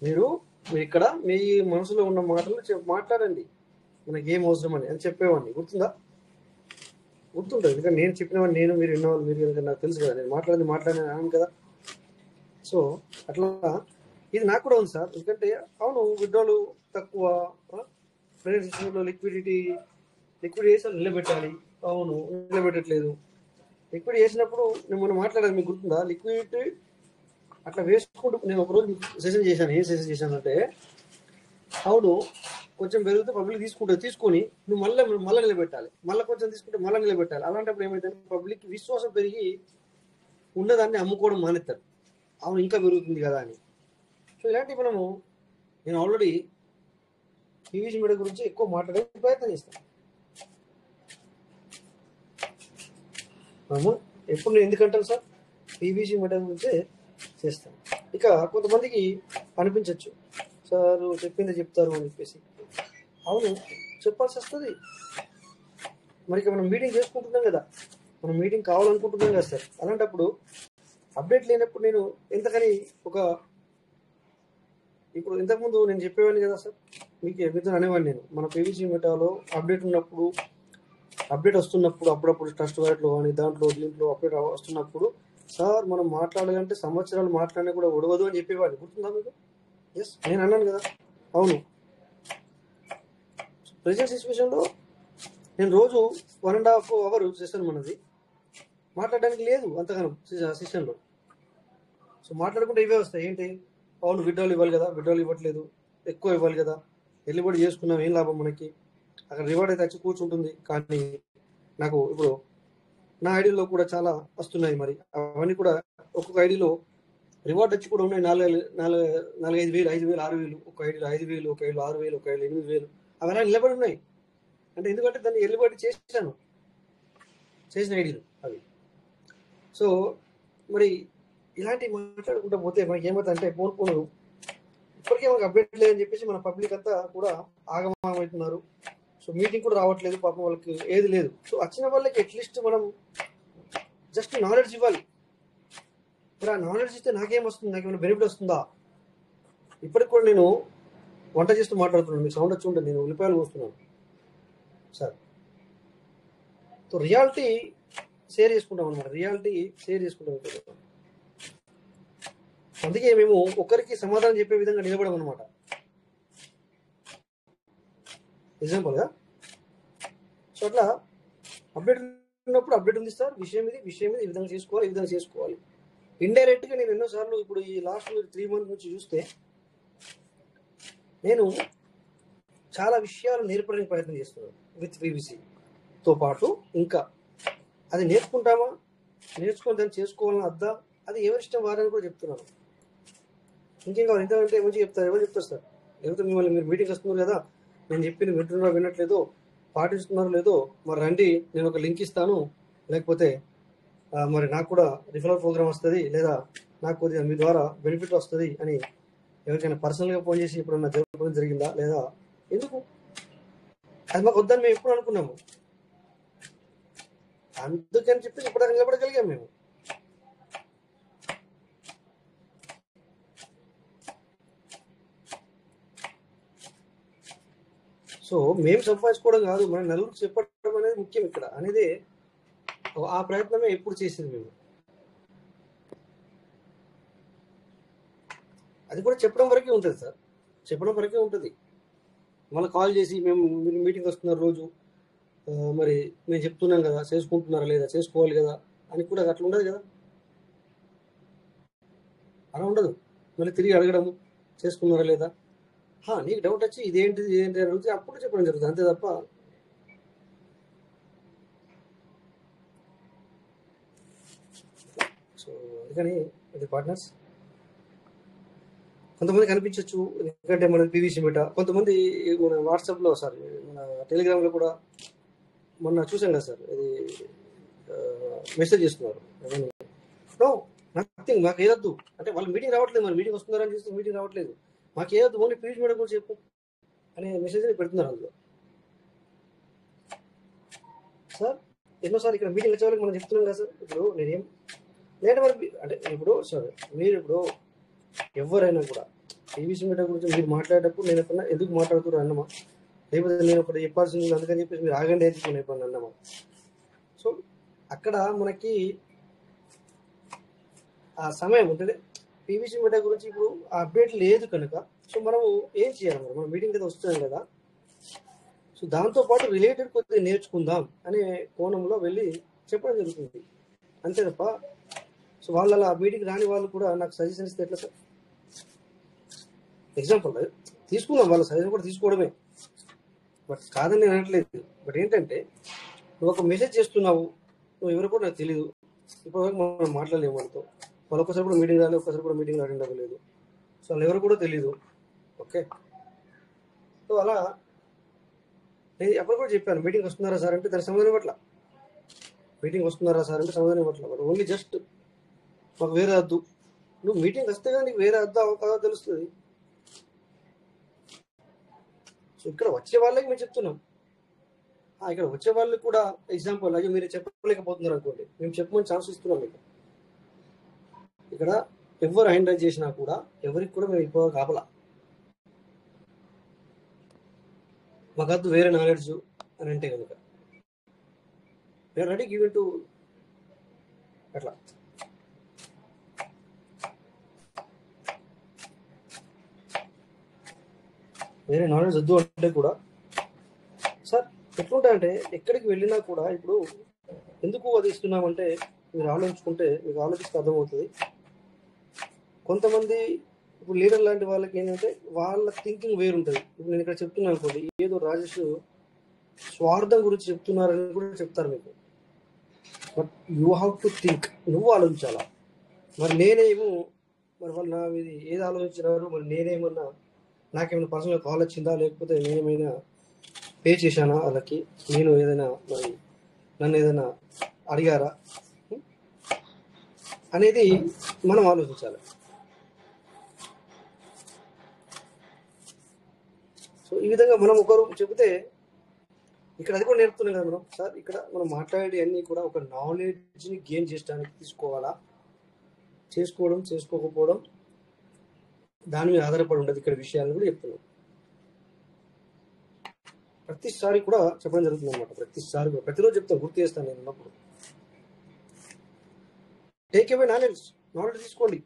మీరు మీరు ఇక్కడ మీ మనసులో ఉన్న మాటలు మాట్లాడండి, మనకి ఏం అవసరం అని చెప్పేవాడిని. గుర్తుందా? గుర్తుంటుంది, ఎందుకంటే నేను చెప్పినవాడిని, మీరు విన్నవాళ్ళు మీరు, ఎందుకంటే నాకు తెలుసు కదా, నేను మాట్లాడినాను కదా. సో అట్లా ఇది నాకు కూడా ఉంది సార్. ఎందుకంటే అవును, విడ్రాలు తక్కువ, ప్రైవేట్ లిక్విడ్ చేసి నిలబెట్టాలి. అవును, నిలబెట్టట్లేదు. లిక్విడ్ చేసినప్పుడు నేను మొన్న మాట్లాడాను, మీకు గుర్తుందా? లిక్విడ్ అట్లా వేసుకుంటూ నేను ఒకరోజు సెషన్ చేశాను. ఏం సెషన్ చేశానంటే, అవును కొంచెం పెరిగితే పబ్లిక్ తీసుకొని నువ్వు మళ్ళీ నిలబెట్టాలి, మళ్ళీ కొంచెం తీసుకుంటే మళ్ళీ నిలబెట్టాలి. అలాంటప్పుడు ఏమైతే పబ్లిక్ విశ్వాసం పెరిగి ఉన్నదాన్ని అమ్ముకోవడం మానేస్తారు, అవును ఇంకా పెరుగుతుంది కదా అని. సో ఇలాంటివి నేను ఆల్రెడీ పీవీసీ మీడియా గురించి ఎక్కువ మాట్లాడే ప్రయత్నం చేస్తాను. ఎప్పుడు నేను ఎందుకంటాను సార్, పీవీసీ మీడియా గురించే చేస్తాను. ఇక కొంతమందికి అనిపించవచ్చు, సార్ చెప్పిందే చెప్తారు అని చెప్పేసి. అవును, చెప్పాల్సి వస్తుంది. మరి మనం మీటింగ్ చేసుకుంటున్నాం కదా, మనం మీటింగ్ కావాలనుకుంటున్నాం కదా సార్. అలాంటప్పుడు అప్డేట్ లేనప్పుడు నేను ఎంతకని ఇప్పుడు ఇంతకుముందు నేను చెప్పేవాడిని కదా సార్, మీకు ఎవరితో అనేవాడిని నేను, మన పీవీసీ మెటాలో అప్డేట్ వస్తున్నప్పుడు, అప్పుడప్పుడు ట్రస్ట్ వాలెట్లో కానీ దీంట్లో అప్డేట్ వస్తున్నప్పుడు, సార్ మనం మాట్లాడాలంటే సంవత్సరాలు మాట్లాడినా కూడా ఒడవదు అని చెప్పేవాడిని. గుర్తుందా మీకు? ఎస్, నేను అన్నాను కదా. అవును, ప్రెజెంట్ సిచ్యువేషన్లో నేను రోజు 1.5 అవర్ సెషన్ మనది మాట్లాడడానికి లేదు అంతగానం సెషన్లో. సో మాట్లాడుకుంటే ఇవే వస్తాయి. ఏంటి? అవును, విడ్రాలు ఇవ్వాలి కదా, విడ్రాలు ఇవ్వట్లేదు, ఎక్కువ ఇవ్వాలి కదా, ఎల్లుబడి చేసుకున్నాం, ఏం లాభం మనకి, అక్కడ రివార్డ్ అయితే వచ్చి కూర్చుంటుంది. కానీ నాకు ఇప్పుడు నా ఐడిలో కూడా చాలా వస్తున్నాయి. మరి అవన్నీ కూడా ఒక్కొక్క ఐడిలో రివార్డ్ వచ్చి కూడా ఉన్నాయి. 4-5 వేలు, 5,000, 6,000, ఒక ఐడిలో 5,000, ఒక ఐడిలో 6,000, ఒక ఐడిలో 8,000, అవన్నీ నిలబడి ఉన్నాయి. అంటే ఎందుకంటే దాన్ని ఎల్లుబడి చేసిన ఐడిలు అవి. సో మరి ఇలాంటివి మాట్లాడుకుంటూ పోతే మనకి ఏమవుతుంది అంటే, పోను ఇప్పటికే మనకు అప్డేట్ లేదని చెప్పేసి మన పబ్లిక్ అంతా కూడా ఆగమవుతున్నారు. సో మీటింగ్ కూడా రావట్లేదు, పాపం వాళ్ళకి ఏది లేదు. సో వచ్చిన వాళ్ళకి అట్లీస్ట్ మనం జస్ట్ నాలెడ్జ్ ఇవ్వాలి. మరి ఆ నాలెడ్జ్ ఇస్తే నాకేం వస్తుంది, నాకేమైనా బెనిఫిట్ వస్తుందా? ఇప్పటికి కూడా నేను వంట చేస్తూ మాట్లాడుతున్నాను, మీకు సౌండ్ వచ్చి ఉంటుంది, నేను ఉల్లిపాయలు పోస్తున్నాను సార్. సో రియాలిటీ షేర్ చేసుకుంటాం అనమాట, అందుకే మేము ఒకరికి సమాధానం చెప్పే విధంగా నిలబడం అనమాట. ఎగ్జాంపుల్గా సో అట్లా అప్డేట్ ఉన్నప్పుడు అప్డేట్ ఉంది సార్, విషయం ఇది ఈ విధంగా చేసుకోవాలి. ఇండైరెక్ట్గా నేను ఎన్నోసార్లు ఇప్పుడు ఈ లాస్ట్ 3 months నుంచి చూస్తే నేను చాలా విషయాలు నేర్పడానికి ప్రయత్నం చేస్తున్నాను విత్ పీవీసీతో పాటు. ఇంకా అది నేర్చుకొని దాన్ని చేసుకోవాలని అద్దా, అది ఎవరిష్టం వారని కూడా చెప్తున్నాను. ఇంకేం కావాలి, ఇంతకంటే మంచిగా ఎవరు చెప్తారు సార్? లేకపోతే మీరు మీటింగ్ వస్తున్నారు కదా, నేను చెప్పింది వినట్లేదో, పాటిస్తున్నారో లేదో, మరి రండి, నేను ఒక లింక్ ఇస్తాను, లేకపోతే మరి నాకు కూడా రిఫరల్ ప్రోగ్రామ్ వస్తుంది, లేదా నాకు కొద్దిగా మీ ద్వారా బెనిఫిట్ వస్తుంది అని ఎవరికైనా పర్సనల్గా ఫోన్ చేసి ఎప్పుడన్నా జరగడం జరిగిందా? లేదా? ఎందుకు? అది మాకు వద్దని మేము ఎప్పుడు అనుకున్నాము, అందుకని చెప్పి ఇప్పటిదాకా నిలబడగలిగాం మేము. సో మేము సంపాదించుకోవడం కాదు, మన నలుగురికి చెప్పడం అనేది ముఖ్యం ఇక్కడ అనేది, ఆ ప్రయత్నమే ఎప్పుడు చేసింది మేము. అది కూడా చెప్పడం వరకే ఉంటుంది సార్, మళ్ళీ కాల్ చేసి మేము మీటింగ్ వస్తున్నారు రోజు, మరి మేము చెప్తున్నాం కదా, చేసుకుంటున్నారా లేదా, చేసుకోవాలి కదా అని కూడా అట్లా ఉండదు కదా, అలా ఉండదు. మళ్ళీ తిరిగి అడగడము, చేసుకున్నారా లేదా, నీకు డౌట్ వచ్చి ఇదేంటి అని అడిగితే అప్పుడు చెప్పడం జరుగుతుంది, అంతే తప్ప సో అందుకని ఇది పార్ట్నర్స్ కొంతమంది కనిపించవచ్చు, ఎందుకంటే మన పీవీసీ మీట కొంతమంది మన వాట్సాప్లో సార్, మన టెలిగ్రామ్లో కూడా మొన్న చూసాం కదా సార్, ఇది మెసేజ్ చేస్తున్నారు, నథింగ్, మాకు ఏదొద్దు అంటే వాళ్ళు మీటింగ్ రావట్లేదు, మరి మీటింగ్ వస్తున్నారని చూస్తే మీటింగ్ రావట్లేదు, మాకు ఏదొద్దు, ఓన్లీ పీవీసీ మీట కూడా చెప్పు అనే మెసేజ్ పెడుతున్నారు అందులో. సార్ ఎన్నోసార్లు ఇక్కడ మీటింగ్ వచ్చే వాళ్ళకి మనం చెప్తున్నాం కదా సార్, ఇప్పుడు నేనేం లేదంటే మరి అంటే ఇప్పుడు సార్, మీరు ఇప్పుడు ఎవరైనా కూడా పీవీసీ మీడియా గురించి మీరు మాట్లాడేటప్పుడు నేను ఎప్పుడన్నా ఎందుకు మాట్లాడుతున్నారు అన్నమా, లేకపోతే నేను ఒకటి చెప్పాల్సింది అందుకని చెప్పేసి మీరు ఆగండి అయితే ఎప్పుడన్నా అన్నమా. సో అక్కడ మనకి ఆ సమయం ఉంటుంది. పీవీసీ మీడియా గురించి ఇప్పుడు ఆ అప్డేట్ లేదు కనుక సో మనము ఏం చేయాలి, మనం మీటింగ్ కదా వస్తున్నాం కదా, సో దాంతోపాటు రిలేటెడ్ కొద్దిగా నేర్చుకుందాం అనే కోణంలో వెళ్ళి చెప్పడం జరుగుతుంది అంతే తప్ప. సో వాళ్ళ ఆ మీటింగ్ రాని వాళ్ళు కూడా నాకు సజెషన్ ఇస్తే ఎట్లా సార్? ఎగ్జాంపుల్ తీసుకున్నాం, వాళ్ళ సజెషన్ కూడా తీసుకోవడమే, బట్ కాదని నేను అనట్లేదు. బట్ ఏంటంటే నువ్వు ఒక మెసేజ్ చేస్తున్నావు, నువ్వు ఎవరు కూడా నాకు తెలియదు, ఇప్పటివరకు మనం మాట్లాడలేము వాళ్ళతో. వాళ్ళు ఒక్కసారి కూడా మీటింగ్ రాలేదు, ఒక్కసారి కూడా మీటింగ్ అటెండ్ అవ్వలేదు, సో వాళ్ళు ఎవరు కూడా తెలియదు. ఓకే, సో అలా నేను అప్పుడు కూడా చెప్పాను, మీటింగ్ వస్తున్నారా సార్ అంటే దానికి సమాధానం ఇవ్వట్ల. మీటింగ్ వస్తున్నారా సార్ అంటే సమాధానం ఇవ్వట్ల. బట్ ఓన్లీ జస్ట్ మాకు వేరే వద్దు. నువ్వు మీటింగ్ వస్తే కానీ నీకు వేరే వద్దా కాదో తెలుస్తుంది. సో ఇక్కడ వచ్చే వాళ్ళకి మేము చెప్తున్నాం, ఇక్కడ వచ్చే వాళ్ళకి కూడా ఎగ్జాంపుల్ అయ్యో మీరు చెప్పలేకపోతున్నారు అనుకోండి, మేము చెప్పమని ఛాన్స్ ఇస్తున్నాం మీకు. ఇక్కడ ఎవరు హ్యాండ్ రైజ్ చేసినా కూడా ఎవరికి కూడా మేము ఎక్కువ కాపలా, మాకద్దు వేరే నాలెడ్జ్ అని అంటే కనుక రెడీ గివ్ టు అట్లా. వేరే నాలెడ్జ్ వద్దు అంటే కూడా సార్ ఎట్లుంటాయంటే ఎక్కడికి వెళ్ళినా కూడా ఇప్పుడు ఎందుకు అది ఇస్తున్నామంటే మీరు ఆలోచించుకుంటే మీకు ఆలోచిస్తే అర్థమవుతుంది. కొంతమంది ఇప్పుడు లీడర్ లాంటి వాళ్ళకి ఏంటంటే వాళ్ళ థింకింగ్ వేరుంటుంది. ఇప్పుడు నేను ఇక్కడ చెప్తున్నాను అనుకోండి, ఏదో రాజేష్ స్వార్థం గురించి చెప్తున్నారని కూడా చెప్తారు మీకు. But you have to think, నువ్వు ఆలోచించాలా. మరి నేనేమో మరి వాళ్ళు నా మీద ఏది ఆలోచించినారు, మరి నేనేమన్నా నాకేమైనా పర్సనల్ కాల్ వచ్చిందా, లేకపోతే నేనేమైనా పే చేశానా వాళ్ళకి, నేను ఏదైనా మరి నన్ను ఏదైనా అడిగారా అనేది మనం ఆలోచించాలి. సో ఈ విధంగా మనం ఒకరు చెబితే ఇక్కడ అది కూడా నేర్పుతున్నాం కదా మనం. సార్ ఇక్కడ మనం మాట్లాడే అన్నీ కూడా ఒక నాలెడ్జ్ని గెయిన్ చేయడానికి తీసుకోవాలా, చేసుకోవడం చేసుకోకపోవడం దాని మీద ఆధారపడి ఉండదు ఇక్కడ విషయాలను కూడా చెప్తున్నాం. ప్రతిసారి కూడా చెప్పడం జరుగుతుంది అనమాట. ప్రతిసారి కూడా ప్రతిరోజు చెప్తాను, గుర్తు చేస్తాను నేను ఉన్నప్పుడు. టేక్ అవే నాలెడ్జ్ తీసుకోండి.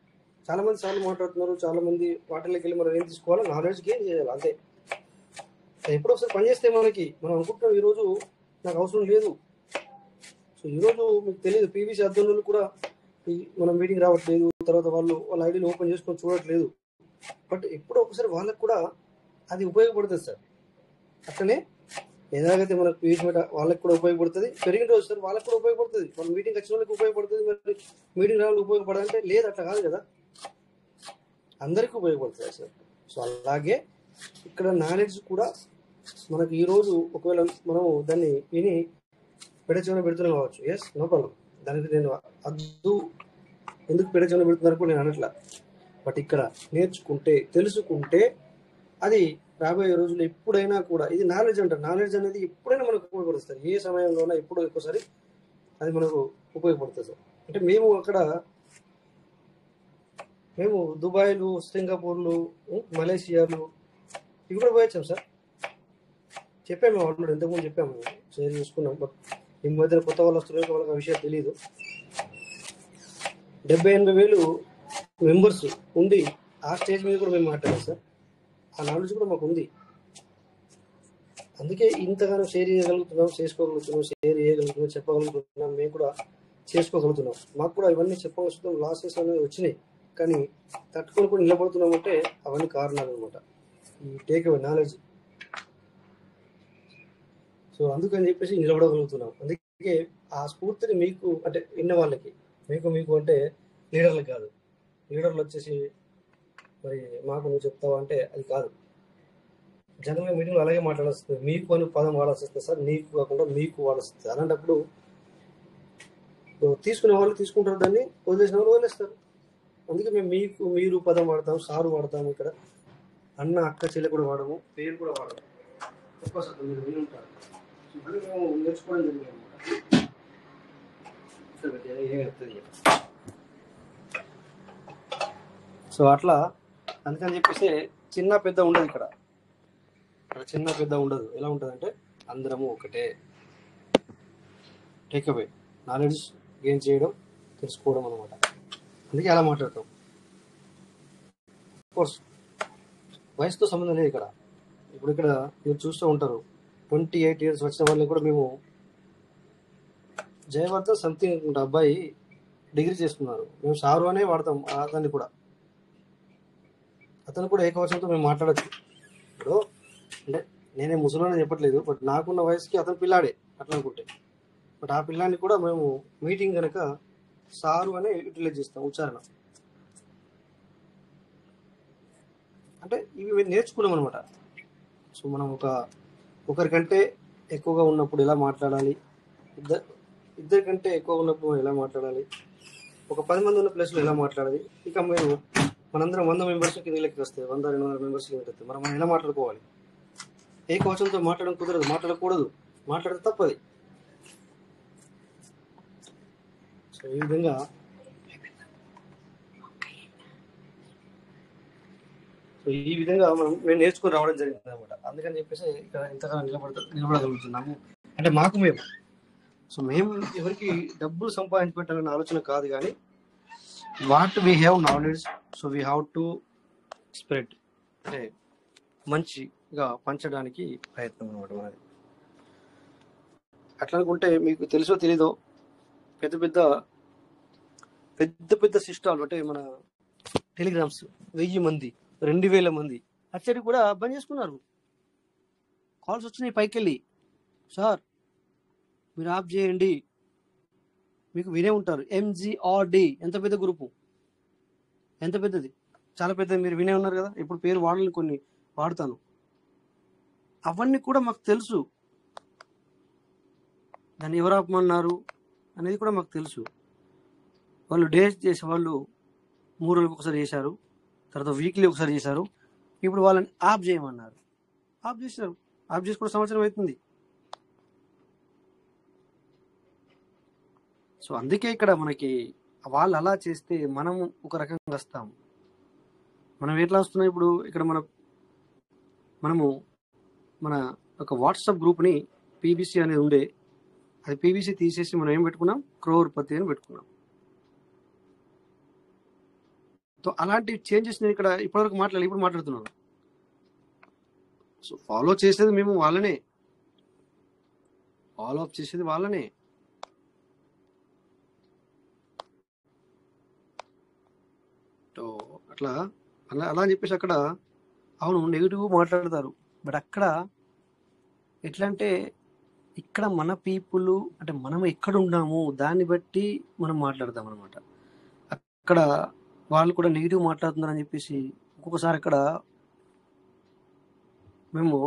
చాలా మంది సార్లు మాట్లాడుతున్నారు, చాలా మంది వాటిలోకి వెళ్ళి మనం ఏం తీసుకోవాలో నాలెడ్జ్ గెయిన్ చేయాలి అంతే. ఎప్పుడో ఒకసారి పని చేస్తే మనం అనుకుంటున్నాం ఈరోజు నాకు అవసరం లేదు. సో ఈరోజు మీకు తెలియదు, పీవీసీ అధ్యయనులు కూడా మనం మీటింగ్ రావట్లేదు, తర్వాత వాళ్ళ ఐడీని ఓపెన్ చేసుకొని చూడట్లేదు. బట్ ఎప్పుడో ఒకసారి వాళ్ళకు కూడా అది ఉపయోగపడుతుంది సార్. అట్లనే ఎలాగైతే మనకు పీవీసీ మీట వాళ్ళకి కూడా ఉపయోగపడుతుంది, పెరిగిన రోజు సార్ వాళ్ళకి కూడా ఉపయోగపడుతుంది, మన మీటింగ్ వచ్చిన వాళ్ళకి ఉపయోగపడుతుంది. మరి మీటింగ్ రావాలని ఉపయోగపడాలంటే లేదు, అట్లా కాదు కదా, అందరికీ ఉపయోగపడుతుంది సార్. సో అలాగే ఇక్కడ నాలెడ్జ్ కూడా మనకు ఈరోజు ఒకవేళ మనము దాన్ని విని పెడచెవిన పెడుతున్నాం కావచ్చు, ఎస్ నో ప్రాబ్లం, దానికి నేను అద్దు ఎందుకు పెడచెవిన పెడుతున్నారు కూడా నేను అనట్లా. బట్ ఇక్కడ నేర్చుకుంటే తెలుసుకుంటే అది రాబోయే రోజుల్లో ఎప్పుడైనా కూడా ఇది నాలెడ్జ్ అంటారు. నాలెడ్జ్ అనేది ఎప్పుడైనా మనకు ఉపయోగపడుతుంది, ఏ సమయంలోనైనా ఎప్పుడో ఎక్కువసారి అది మనకు ఉపయోగపడుతుంది సార్. అంటే మేము దుబాయ్లు, సింగపూర్లు, మలేషియాలు ఇవి కూడా పోయొచ్చాం సార్. చెప్పాము ఆల్రెడీ, ఇంతకుముందు చెప్పాము, షేర్ చేసుకున్నాం. బట్ ఈ మధ్యన కొత్త వాళ్ళు వస్తున్నారు, వాళ్ళకి ఆ విషయం తెలియదు. 70,000-80,000 మెంబర్స్ ఉండి ఆ స్టేజ్ మీద కూడా మేము మాట్లాడాం సార్. ఆ నాలెడ్జ్ కూడా మాకు ఉంది, అందుకే ఇంతగానో షేర్ చేయగలుగుతున్నాం, చెప్పగలుగుతున్నాం, మేము కూడా చేసుకోగలుగుతున్నాం. మాకు కూడా ఇవన్నీ చెప్పవలసిన లాసెస్ అనేవి వచ్చినాయి, కానీ తట్టుకొని కూడా నిలబడుతున్నామంటే అవన్నీ కారణాలు అనమాట, ఈ టేక్ అవే నాలెడ్జ్. సో అందుకని చెప్పేసి నిలబడగలుగుతున్నాం. అందుకే ఆ స్ఫూర్తిని మీకు అంటే విన్న వాళ్ళకి, మీకు అంటే లీడర్లకు కాదు. లీడర్లు వచ్చేసి మరి మాకు నువ్వు చెప్తావా అంటే అది కాదు. జనరల్గా మీటింగ్లో అలాగే మాట్లాడాల్సింది, మీకు అని పదం వాడాల్సి వస్తుంది సార్, నీకు కాకుండా మీకు వాడాల్సి వస్తుంది. అలాంటప్పుడు తీసుకునే వాళ్ళు తీసుకుంటారు, దాన్ని వదిలేసిన వాళ్ళు వదిలేస్తారు. అందుకే మేము మీరు పదం వాడతాం, సారు వాడతాము, ఇక్కడ అన్న అక్క చెల్లె కూడా వాడము, పేరు కూడా వాడము. ఎక్కువ శాతం మీరు విని ఉంటారు, మేము నేర్చుకోవడం జరిగింది అనమాట. సో అట్లా అందుకని చెప్పేసి చిన్న పెద్ద ఉండదు ఇక్కడ చిన్న పెద్ద ఉండదు. ఎలా ఉంటుంది అంటే అందరము ఒకటే. టేక్ అవే నాలెడ్జ్ గెయిన్ చేయడం, తెలుసుకోవడం అనమాట. అందుకే అలా మాట్లాడతాం. కోర్స్ వయసుతో సంబంధం లేదు ఇక్కడ. ఇప్పుడు ఇక్కడ మీరు చూస్తూ ఉంటారు 28 years వచ్చిన వాళ్ళని కూడా మేము జయవర్ధన్ సంథింగ్ అబ్బాయి డిగ్రీ చేస్తున్నారు, మేము సారు అనే వాడతాం అతన్ని కూడా. అతను కూడా ఏకవచనంతో మేము మాట్లాడచ్చు. ఇప్పుడు అంటే నేనే ముసలోని చెప్పట్లేదు, బట్ నాకున్న వయసుకి అతను పిల్లాడే అట్లా అనుకుంటే. బట్ ఆ పిల్లాన్ని కూడా మేము మీటింగ్ కనుక సారు అనే యూటిలైజ్ చేస్తాం ఉచ్చారణ. అంటే ఇవి నేర్చుకున్నాం అనమాట. సో మనం ఒకరికంటే ఎక్కువగా ఉన్నప్పుడు ఎలా మాట్లాడాలి, ఇద్దరికంటే ఎక్కువ ఉన్నప్పుడు ఎలా మాట్లాడాలి, ఒక 10 మంది ఉన్న ప్లేస్లో ఎలా మాట్లాడాలి. ఇక మీరు మనందరం 100 మెంబర్స్ కింద లెక్క వస్తాయి, 100-200 మెంబర్స్ కింద వస్తాయి. మనం ఎలా మాట్లాడుకోవాలి? ఏకవచనంతో మాట్లాడడం కుదరదు, మాట్లాడకూడదు, మాట్లాడితే తప్పది. సో ఈ విధంగా మేము నేర్చుకుని రావడం జరిగింది అనమాట. అందుకని చెప్పేసి ఇక్కడ ఇంతగా నిలబడగలుగుతున్నాము. అంటే మాకు మేము ఎవరికి డబ్బులు సంపాదించి పెట్టాలనే ఆలోచన కాదు, కానీ what we have knowledge, so we have to spread, అంటే మంచిగా పంచడానికి ప్రయత్నం అనమాట మనది. అట్లా అనుకుంటే మీకు తెలుసో తెలీదో పెద్ద పెద్ద సిస్టాలు, అంటే మన టెలిగ్రామ్స్ 1000 మంది 2000 మంది అచ్చడి కూడా బంద్ చేసుకున్నారు. కాల్స్ వచ్చినాయి పైకి వెళ్ళి, సార్ మీరు ఆఫ్ చేయండి, మీకు వినే ఉంటారు MGRD. ఎంత పెద్ద గ్రూపు, ఎంత పెద్దది, చాలా పెద్దది, మీరు వినే ఉన్నారు కదా. ఇప్పుడు పేరు వాడాలని కొన్ని వాడతాను, అవన్నీ కూడా మాకు తెలుసు. దాన్ని ఎవరు ఆపమన్నారు అనేది కూడా మాకు తెలుసు. వాళ్ళు డేస్ చేసే వాళ్ళు 3 రోజులకు ఒకసారి చేశారు, తర్వాత వీక్లీ ఒకసారి చేశారు. ఇప్పుడు వాళ్ళని ఆఫ్ చేయమన్నారు, ఆఫ్ చేశారు. ఆఫ్ చేసి కూడా సంవత్సరం అవుతుంది. సో అందుకే ఇక్కడ మనకి వాళ్ళు అలా చేస్తే మనం ఒక రకంగా వస్తాం. మనం ఎట్లా వస్తున్నాం ఇప్పుడు ఇక్కడ మనము మన ఒక వాట్సాప్ గ్రూప్ని PBC అనేది ఉండే, అది PBC తీసేసి మనం ఏం పెట్టుకున్నాం, క్రోర్పతి అని పెట్టుకున్నాం. సో అలాంటి చేంజెస్ నేను ఇక్కడ ఇప్పటివరకు ఇప్పుడు మాట్లాడుతున్నాను. సో ఫాలో చేసేది మేము వాళ్ళనే, ఫాలో అప్ చేసేది వాళ్ళనే. సో అలా అని చెప్పేసి అక్కడ అవును నెగిటివ్ మాట్లాడతారు. బట్ అక్కడ ఎట్లా అంటే ఇక్కడ మన పీపుల్, అంటే మనం ఎక్కడ ఉన్నాము దాన్ని బట్టి మనం మాట్లాడతాం అనమాట. అక్కడ వాళ్ళు కూడా నెగిటివ్ మాట్లాడుతున్నారని చెప్పేసి ఒక్కొక్కసారి అక్కడ మేము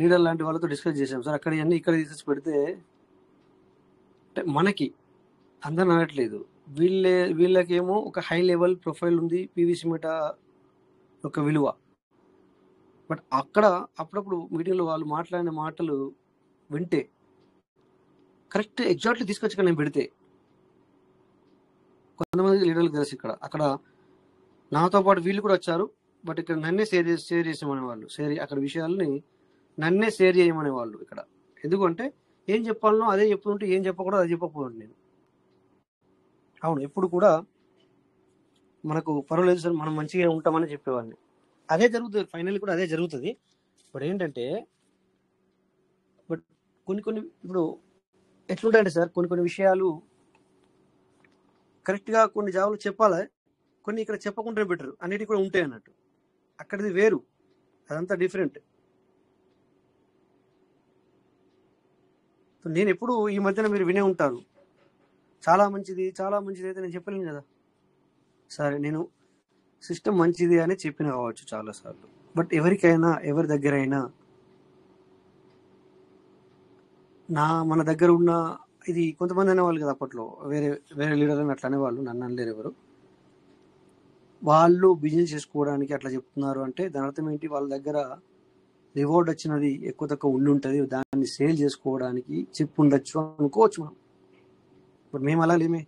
లీడర్ లాంటి వాళ్ళతో డిస్కస్ చేసాం. సార్ అక్కడ ఇవన్నీ ఇక్కడ తీసుకొచ్చి పెడితే అంటే మనకి అందరూ అనట్లేదు, వీళ్ళకేమో ఒక హై లెవెల్ ప్రొఫైల్ ఉంది, PVC మీట ఒక విలువ. బట్ అక్కడ అప్పుడప్పుడు మీటింగ్లో వాళ్ళు మాట్లాడిన మాటలు వింటే కరెక్ట్ ఎగ్జాక్ట్లీ తీసుకొచ్చి ఇక్కడ నేను పెడితే కొంతమంది లీడర్లు కలిసి అక్కడ నాతో పాటు వీళ్ళు కూడా వచ్చారు. బట్ ఇక్కడ నన్నే షేర్ చేసేమనే వాళ్ళు, అక్కడ విషయాలని నన్నే షేర్ చేయమనే వాళ్ళు ఇక్కడ. ఎందుకంటే ఏం చెప్పాలనో అదే చెప్తుంటే, ఏం చెప్పకూడదు అది చెప్పకపోయాను నేను. అవును, ఎప్పుడు కూడా మనకు పర్వాలేదు సార్, మనం మంచిగా ఉంటామని చెప్పేవాడిని. అదే జరుగుతుంది, ఫైనల్ కూడా అదే జరుగుతుంది. బట్ ఏంటంటే కొన్ని ఇప్పుడు ఎట్లుంటాయంటే సార్, కొన్ని విషయాలు కరెక్ట్గా కొన్ని జాబులు చెప్పాలి, కొన్ని ఇక్కడ చెప్పకుండానే బెటర్ అన్నిటి కూడా ఉంటాయి అన్నట్టు. అక్కడిది వేరు, అదంతా డిఫరెంట్. నేను ఎప్పుడు ఈ మధ్యన మీరు వినే ఉంటారు, చాలా మంచిది అయితే నేను చెప్పలేను కదా. సరే, నేను సిస్టమ్ మంచిది అని చెప్పిన కావచ్చు చాలాసార్లు. బట్ ఎవరికైనా, ఎవరి దగ్గర అయినా మన దగ్గర ఉన్న ఇది కొంతమంది అనేవాళ్ళు కదా అప్పట్లో, వేరే లీడర్ అని అట్లా అనేవాళ్ళు, నన్ను అనలేరు ఎవరు. వాళ్ళు బిజినెస్ చేసుకోవడానికి అట్లా చెప్తున్నారు అంటే దాని అర్థం ఏంటి, వాళ్ళ దగ్గర రివార్డ్ వచ్చినది ఎక్కువ తక్కువ ఉండి ఉంటుంది, దాన్ని సేల్ చేసుకోవడానికి చెప్పు ఉండొచ్చు అనుకోవచ్చు మనం. బట్ మేము అలా లేమే.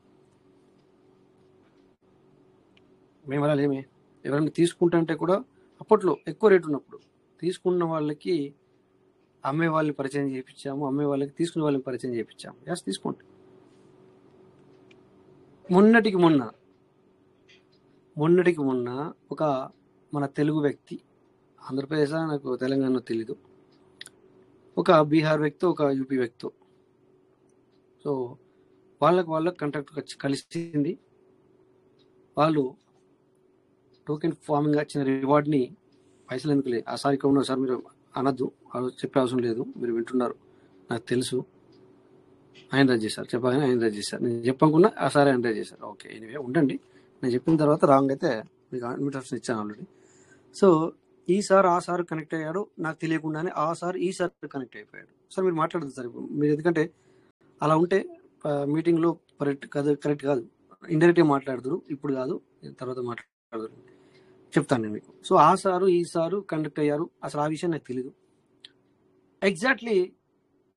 ఎవరైనా తీసుకుంటా కూడా అప్పట్లో ఎక్కువ రేటు ఉన్నప్పుడు తీసుకున్న వాళ్ళకి అమ్మే వాళ్ళని పరిచయం చేయించాము, అమ్మే వాళ్ళకి తీసుకునే వాళ్ళని పరిచయం చేయించాము. ఎస్, తీసుకోండి. మొన్నటికి మొన్న ఒక మన తెలుగు వ్యక్తి, ఆంధ్రప్రదేశ్ నాకు తెలంగాణ తెలీదు, ఒక బీహార్ వ్యక్తి, ఒక యూపీ వ్యక్తి, సో వాళ్ళకి కాంట్రాక్ట్ కలిసింది. వాళ్ళు టోకెన్ ఫార్మింగ్ వచ్చిన రివార్డ్ని పైసలు ఎందుకులే, ఆ సార్ ఇక్కడ ఉన్నారు సార్ మీరు అనద్దు, చెప్పే అవసరం లేదు, మీరు వింటున్నారు నాకు తెలుసు, ఆయన రద్దు చేశారు, చెప్పగానే ఆయన రద్దు చేశారు. నేను చెప్పకుండా ఆ సార్ ఆయన రద్దు చేశారు. ఓకే, ఎనీవే ఉండండి, నేను చెప్పిన తర్వాత రాంగ్ అయితే మీకు ఇన్విటేషన్ ఇచ్చాను ఆల్రెడీ. సో ఈ సార్ ఆ సార్ కనెక్ట్ అయ్యాడు, నాకు తెలియకుండానే ఆ సార్ ఈ సార్ కనెక్ట్ అయిపోయాడు. సార్ మీరు మాట్లాడదు సార్ ఇప్పుడు మీరు, ఎందుకంటే అలా ఉంటే మీటింగ్లో కరెక్ట్ కాదు, ఇండైరెక్ట్గా మాట్లాడదురు, ఇప్పుడు కాదు తర్వాత మాట్లాడదురు, చెప్తాను నేను మీకు. సో ఆ సారు ఈ సారు కండక్ట్ అయ్యారు, అసలు ఆ విషయం నాకు తెలీదు. ఎగ్జాక్ట్లీ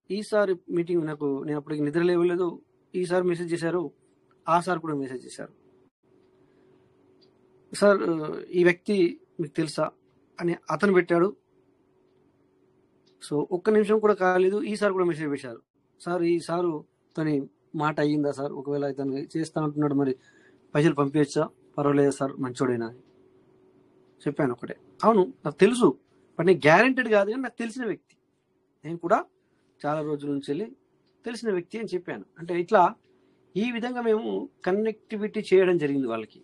ఈసారి మీటింగ్ నేను అప్పటికి నిద్ర లేవలేదు, ఈసారి మెసేజ్ చేశారు, ఆ సార్ కూడా మెసేజ్ చేశారు, సార్ ఈ వ్యక్తి మీకు తెలుసా అని అతను పెట్టాడు. సో ఒక్క నిమిషం కూడా కాలేదు, ఈసారి కూడా మెసేజ్ పెట్టారు, సార్ ఈ సారు తని మాట అయ్యిందా సార్, ఒకవేళ ఇతను చేస్తా అంటున్నాడు మరి పైసలు పంపించచ్చా, పర్వాలేదు సార్ మంచోడేనా అని చెప్పాను. ఒకటే అవును నాకు తెలుసు, బట్ నేను గ్యారెంటెడ్ కాదు కానీ నాకు తెలిసిన వ్యక్తి, నేను కూడా చాలా రోజుల నుంచి వెళ్ళి తెలిసిన వ్యక్తి అని చెప్పాను. అంటే ఇట్లా ఈ విధంగా మేము కనెక్టివిటీ చేయడం జరిగింది, వాళ్ళకి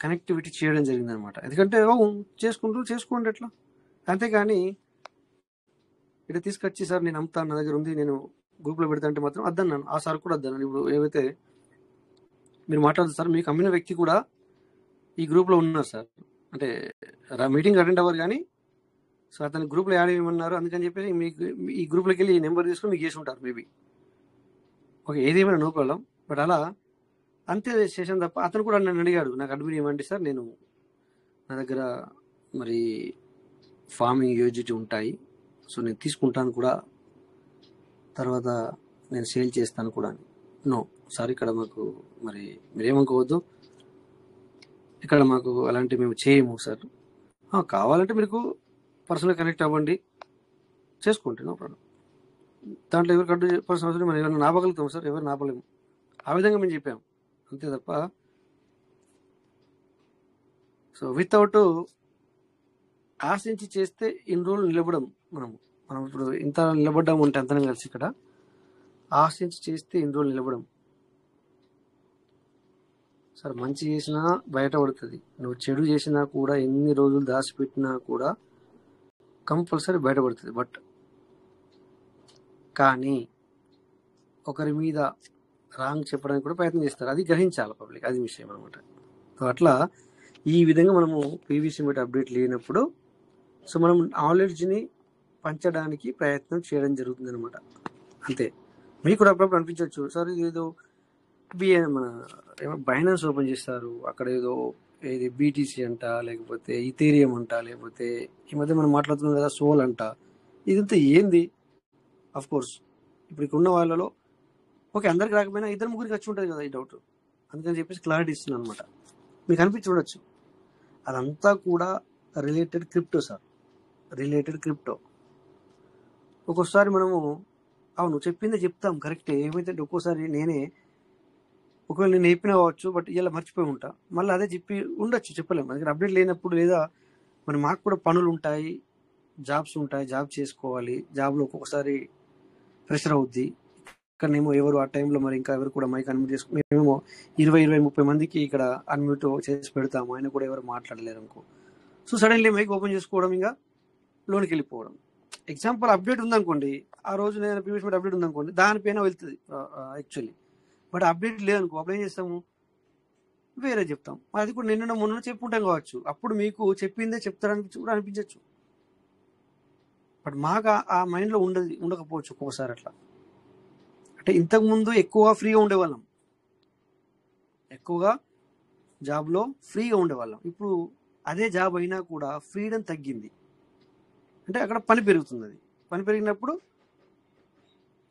కనెక్టివిటీ చేయడం జరిగింది అనమాట. ఎందుకంటే చేసుకోండి అట్లా, అంతేగాని ఇట్లా తీసుకొచ్చి సార్ నేను అమ్ముతాను, నా దగ్గర ఉంది, నేను గ్రూప్లో పెడతా అంటే మాత్రం వద్దన్నాను. ఆ సార్ కూడా వద్దన్నాను. ఇప్పుడు ఏవైతే మీరు మాట్లాడుతుంది సార్, మీకు అమ్మిన వ్యక్తి కూడా ఈ గ్రూప్లో ఉన్నారు సార్, అంటే మీటింగ్ అటెండ్ అవ్వరు కానీ సో అతని గ్రూప్లో యాడ్ చేయమన్నారు, అందుకని చెప్పేసి మీకు ఈ గ్రూప్లోకి వెళ్ళి నెంబర్ తీసుకుని మీకు చేసి ఉంటారు మేబీ. ఓకే, ఏదేమైనా నో ప్రాబ్లం, బట్ అలా అంతే చేసాను తప్ప. అతను కూడా నన్ను అడిగాడు, నాకు అడ్మిన్ ఇవ్వండి సార్, నేను నా దగ్గర మరి ఫార్మింగ్ యూజిటీ ఉంటాయి, సో నేను తీసుకుంటాను కూడా, తర్వాత నేను సేల్ చేస్తాను కూడా అని. నో సార్, ఇక్కడ మాకు మరి మీరేమనుకోవద్దు, ఇక్కడ మాకు అలాంటివి మేము చేయము సార్, కావాలంటే మీకు పర్సనల్ కనెక్ట్ అవ్వండి, చేసుకోండి, నో ప్రాబ్లం. దాంట్లో ఎవరు కట్టు పర్సనల్ అవసరం, మనం ఎవరైనా నాపగలుగుతాం సార్, ఎవరు నాపలేము, ఆ విధంగా మేము చెప్పాము అంతే తప్ప. సో వితౌట్ ఆశించి చేస్తే ఇన్ని రోజులు నిలబడం, మనం ఇప్పుడు ఇంత నిలబడ్డాము అంటే అంతనం కలిసి, ఇక్కడ ఆశించి చేస్తే ఇన్ని రోజులు నిలబడం సార్. మంచి చేసినా బయట పడుతుంది, నువ్వు చెడు చేసినా కూడా ఎన్ని రోజులు దాచిపెట్టినా కూడా కంపల్సరీ బయటపడుతుంది. బట్ కానీ ఒకరి మీద రాంగ్ చెప్పడానికి కూడా ప్రయత్నం చేస్తారు, అది గ్రహించాలి పబ్లిక్, అది విషయం అనమాట. సో అట్లా ఈ విధంగా మనము పీవీసీ మీద అప్డేట్ లేనప్పుడు సో మనం నాలెడ్జ్ని పంచడానికి ప్రయత్నం చేయడం జరుగుతుంది అనమాట. అంతే. మీకు కూడా అప్పుడప్పుడు అనిపించవచ్చు సార్ ఏదో మన బైనాన్స్ ఓపెన్ చేస్తారు, అక్కడ ఏది బీటీసీ అంట, లేకపోతే ఈథేరియం అంట, లేకపోతే ఈ మధ్య మనం మాట్లాడుతున్నాం కదా సోల్ అంట, ఇదంతా ఏంది? అఫ్ కోర్స్ ఇప్పుడు ఇక్కడ ఉన్న వాళ్ళలో ఓకే అందరికి రాకపోయినా 2-3 వచ్చి ఉంటుంది కదా ఈ డౌట్, అందుకని చెప్పేసి క్లారిటీ ఇస్తున్నాను అనమాట. మీకు అనిపించి చూడొచ్చు, అదంతా కూడా related crypto sir, related crypto. ఒక్కోసారి మనము అవును చెప్పిందే చెప్తాం కరెక్టే, ఏమైతే ఒక్కోసారి ఒకవేళ నేను చెప్పినా కావచ్చు, బట్ ఇలా మర్చిపోయి ఉంటా, మళ్ళీ అదే చెప్పి ఉండొచ్చు, చెప్పలేము, అందుకని అప్డేట్ లేనప్పుడు. లేదా మరి మాకు కూడా పనులు ఉంటాయి, జాబ్స్ ఉంటాయి, జాబ్ చేసుకోవాలి, జాబ్లో ఒక్కొక్కసారి ప్రెషర్ అవుద్ది, ఇక్కడనేమో ఎవరు ఆ టైంలో మరి ఇంకా ఎవరు కూడా మైక్ అన్మ్యూట్ చేసుకుని మేమేమో 20-30 మందికి ఇక్కడ అన్మ్యూట్ చేసి పెడతాము, ఆయన కూడా ఎవరు మాట్లాడలేరు అనుకో. సో సడన్లీ మైక్ ఓపెన్ చేసుకోవడం, ఇంకా లోనికి వెళ్ళిపోవడం. ఎగ్జాంపుల్ అప్డేట్ ఉందనుకోండి, ఆ రోజు నేను ప్రీవియస్ మీద అప్డేట్ ఉందనుకోండి, దానిపైన వెళ్తుంది యాక్చువల్లీ. బట్ అప్డేట్ లేదనుకో, అప్పుడు ఏం చేస్తాము, వేరే చెప్తాం. అది కూడా నిన్న మొన్న చెప్పుకుంటాం కావచ్చు, అప్పుడు మీకు చెప్పిందే చెప్తారని కూడా అనిపించవచ్చు, బట్ మాకు ఆ మైండ్లో ఉండకపోవచ్చు ఒక్కొక్కసారి అట్లా. అంటే ఇంతకుముందు ఎక్కువగా ఫ్రీగా ఉండేవాళ్ళం, ఎక్కువగా జాబ్లో ఫ్రీగా ఉండేవాళ్ళం. ఇప్పుడు అదే జాబ్ అయినా కూడా ఫ్రీడమ్ తగ్గింది, అంటే అక్కడ పని పెరుగుతుంది. అది పని పెరిగినప్పుడు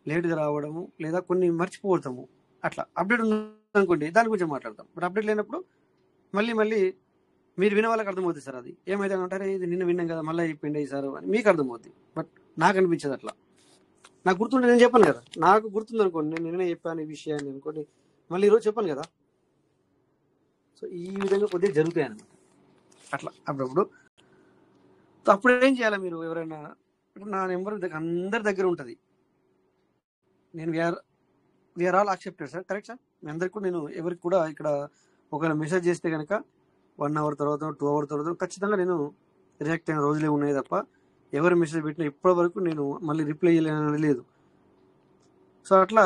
లేట్గా రావడము, లేదా కొన్ని మర్చిపోతాము, అట్లా అప్డేట్ అనుకోండి, దాని గురించి మాట్లాడతాం. బట్ అప్డేట్ లేనప్పుడు మళ్ళీ మళ్ళీ మీరు వినే వాళ్ళకి అర్థమవుతుంది సార్. అది ఏమైతే అంటారే, ఇది నిన్న విన్నాం కదా, మళ్ళీ అయిపోయింది సార్ అని మీకు అర్థమవుద్ది. బట్ నాకు అనిపించదు అట్లా. నాకు గుర్తుంటే నేను చెప్పాను కదా, నాకు గుర్తుంది అనుకోండి, నేను నిన్నే చెప్పాను ఈ విషయాన్ని అనుకోండి, మళ్ళీ ఈరోజు చెప్పాను కదా. సో ఈ విధంగా కొద్దిగా జరుగుతాయి అన్నమాట అట్లా అప్పుడప్పుడు. సో అప్పుడు ఏం చేయాలి మీరు? ఎవరైనా ఇప్పుడు నా నెంబర్ అందరి దగ్గర ఉంటుంది. నేను we are all accepted sir, correct sir. మీ అందరికి కూడా నేను ఎవరికి కూడా ఇక్కడ ఒకవేళ మెసేజ్ చేస్తే కనుక 1 hour తర్వాత 2 hours తర్వాత ఖచ్చితంగా నేను రియాక్ట్ అయిన రోజులే ఉన్నాయి తప్ప ఎవరు మెసేజ్ పెట్టినా ఇప్పటి వరకు నేను మళ్ళీ రిప్లై చేయలేనది లేదు. సో అట్లా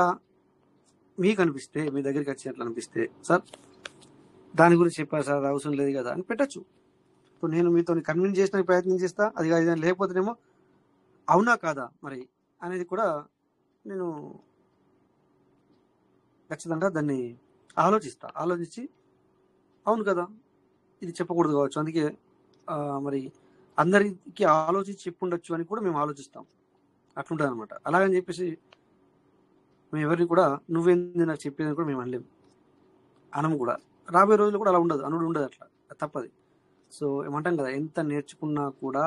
మీకు అనిపిస్తే, మీ దగ్గరికి వచ్చి అట్లా అనిపిస్తే, సార్ దాని గురించి చెప్పారు సార్, అది అవసరం లేదు కదా అని పెట్టచ్చు. సో నేను మీతో కన్విన్స్ చేసిన ప్రయత్నం చేస్తా. అది కాదు లేకపోతేనేమో అవునా కాదా మరి అనేది కూడా నేను ఖచ్చితంగా దాన్ని ఆలోచించి అవును కదా ఇది చెప్పకూడదు కావచ్చు, అందుకే మరి అందరికి ఆలోచించి చెప్పుండొచ్చు అని కూడా మేము ఆలోచిస్తాం. అట్లుంటుంది అనమాట. అలాగని చెప్పేసి మేము ఎవరిని కూడా నువ్వేంది నాకు చెప్పేదని కూడా మేము అనలేము, అనము కూడా. రాబోయే రోజులు కూడా అలా ఉండదు, అనుడు ఉండదు, అట్లా తప్పది. సో ఏమంటాం కదా, ఎంత నేర్చుకున్నా కూడా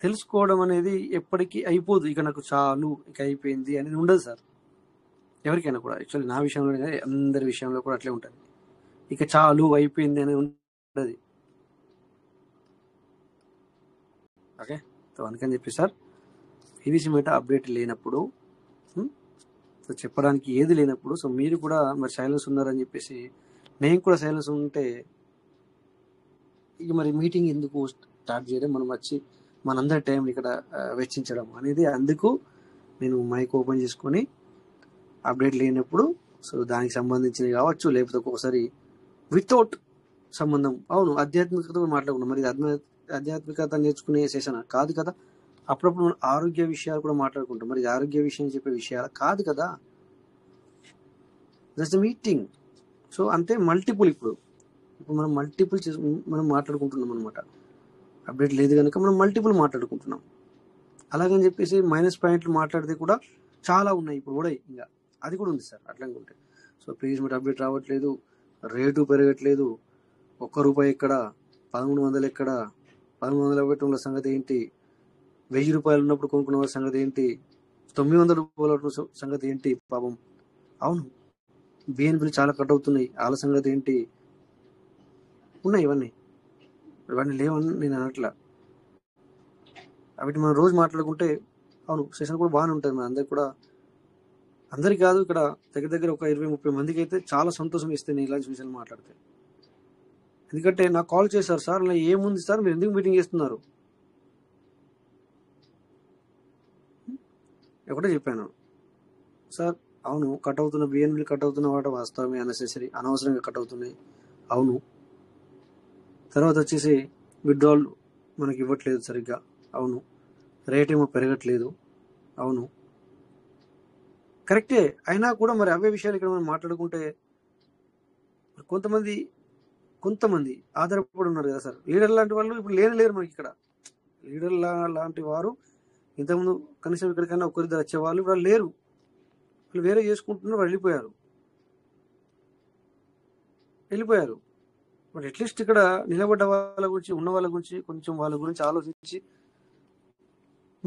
తెలుసుకోవడం అనేది ఎప్పటికీ అయిపోదు. ఇక నాకు చాలు, ఇక అయిపోయింది అనేది ఉండదు సార్ ఎవరికైనా కూడా. యాక్చువల్లీ నా విషయంలో అందరి విషయంలో కూడా అట్లే ఉంటుంది. ఇక చాలు అయిపోయింది అనేది ఉండదు. ఓకే, సో అందుకని చెప్పి సార్ పీవీసీ మీట అప్డేట్ లేనప్పుడు, సో చెప్పడానికి ఏది లేనప్పుడు, సో మీరు కూడా మరి సైలెన్స్ ఉన్నారని చెప్పేసి నేను కూడా సైలెన్స్ ఉంటే ఇక మరి మీటింగ్ ఎందుకు స్టార్ట్ చేయడం, మనం వచ్చి మనందరి టైం ఇక్కడ వెచ్చించడం అనేది. అందుకు నేను మైక్ ఓపెన్ చేసుకొని అప్డేట్ లేనప్పుడు, సో దానికి సంబంధించినవి కావచ్చు, లేకపోతే ఒక్కొక్కసారి వితౌట్ సంబంధం, అవును ఆధ్యాత్మికత మాట్లాడుకున్నాం, మరి ఆధ్యాత్మికత నేర్చుకునే సెషన్ కాదు కదా. అప్పుడప్పుడు మనం ఆరోగ్య విషయాలు కూడా మాట్లాడుకుంటాం, మరి ఆరోగ్య విషయం చెప్పే విషయాలు కాదు కదా. That's the meeting. సో అంతే మల్టిపుల్. ఇప్పుడు మనం మల్టిపుల్ మనం మాట్లాడుకుంటున్నాం అనమాట. అప్డేట్ లేదు కనుక మనం మల్టిపుల్ మాట్లాడుకుంటున్నాం. అలాగని చెప్పేసి మైనస్ పాయింట్లు మాట్లాడితే కూడా చాలా ఉన్నాయి ఇప్పుడు కూడా, ఇంకా అది కూడా ఉంది సార్ అట్లా అనుకుంటే. సో ప్లీజ్ మీరు అప్డేట్ రావట్లేదు, రేటు పెరగట్లేదు, ₹1 ఎక్కడ, 1300 ఎక్కడ, 1350 సంగతి ఏంటి, ₹1000 ఉన్నప్పుడు కొనుక్కున్న వాళ్ళ సంగతి ఏంటి, $900 సంగతి ఏంటి పాపం. అవును బిఎన్బిలు చాలా కట్ అవుతున్నాయి, వాళ్ళ సంగతి ఏంటి, ఉన్నాయి ఇవన్నీ లేవని నేను అనట్లా. అవి మనం రోజు మాట్లాడుకుంటే అవును సెషన్ కూడా బాగానే ఉంటుంది. మన అందరికి కూడా, అందరికి కాదు, ఇక్కడ దగ్గర ఒక 20-30 మందికి అయితే చాలా సంతోషం ఇస్తాయి నేను ఇలాంటి విషయాలు మాట్లాడితే. ఎందుకంటే నాకు కాల్ చేశారు, సార్ అలా ఏముంది సార్ మీరు ఎందుకు మీటింగ్ చేస్తున్నారు. ఒకటే చెప్పాను, సార్ అవును కట్ అవుతున్న బిఎన్బిలు కట్ అవుతున్న వాట వాస్తవమే, అన్నెసెసరీ అనవసరంగా కట్ అవుతున్నాయి. అవును తర్వాత వచ్చేసి విత్డ్రాల్ మనకి ఇవ్వట్లేదు సరిగ్గా. అవును రేట్ ఏమో పెరగట్లేదు. అవును కరెక్టే, అయినా కూడా మరి అవే విషయాలు ఇక్కడ మనం మాట్లాడుకుంటే కొంతమంది ఆధారపడి ఉన్నారు కదా సార్. లీడర్ లాంటి వాళ్ళు ఇప్పుడు లేరు మనకి ఇక్కడ. లీడర్ లాంటి వారు ఇంతకుముందు కనీసం ఇక్కడికైనా ఒకరిద్దరు వచ్చేవాళ్ళు ఇప్పుడు లేరు, వాళ్ళు వేరే చేసుకుంటున్నారు, వెళ్ళిపోయారు. బట్ అట్లీస్ట్ ఇక్కడ నిలబడ్డ వాళ్ళ గురించి, ఉన్న వాళ్ళ గురించి, కొంచెం వాళ్ళ గురించి ఆలోచించి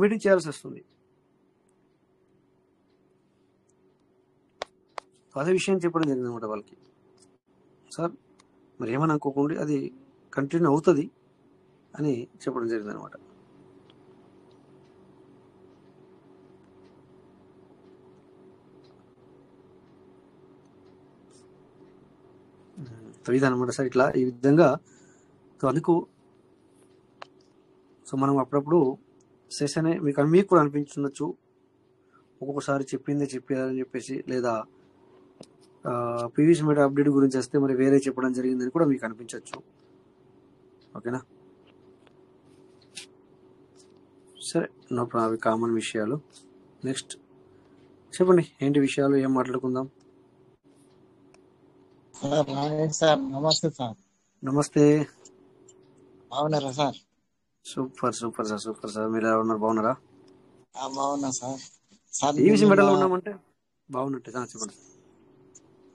మీటింగ్ చేయాల్సి వస్తుంది. అదే విషయం చెప్పడం జరిగింది అనమాట వాళ్ళకి. సార్ మరి ఏమని అనుకోకుండా అది కంటిన్యూ అవుతుంది అని చెప్పడం జరిగింది అనమాట. ఇదనమాట సార్, ఇట్లా ఈ విధంగా. సో అందుకు సో మనం అప్పుడప్పుడు సెషన్ మీకు కూడా అనిపించవచ్చు, ఒక్కొక్కసారి చెప్పారని చెప్పేసి, లేదా పీవీసీ మీట అప్డేట్ గురించి వస్తే మరి వేరే చెప్పడం జరిగిందని కూడా మీకు అనిపించవచ్చు. ఓకేనా, సరే నో ప్రాబ్లం, అవి కామన్ విషయాలు. నెక్స్ట్ చెప్పండి, ఏంటి విషయాలు, ఏం మాట్లాడుకుందాం. సార్ నమస్తే సార్. నమస్తే, బాగున్నారా సార్? Super sir. మీరు ఎలా ఉన్నారు, బాగున్నారా? బాగున్నా సార్. సార్ పీవీసీ మీటలో ఉన్నామంటే బాగున్నట్టే. చెప్పండి.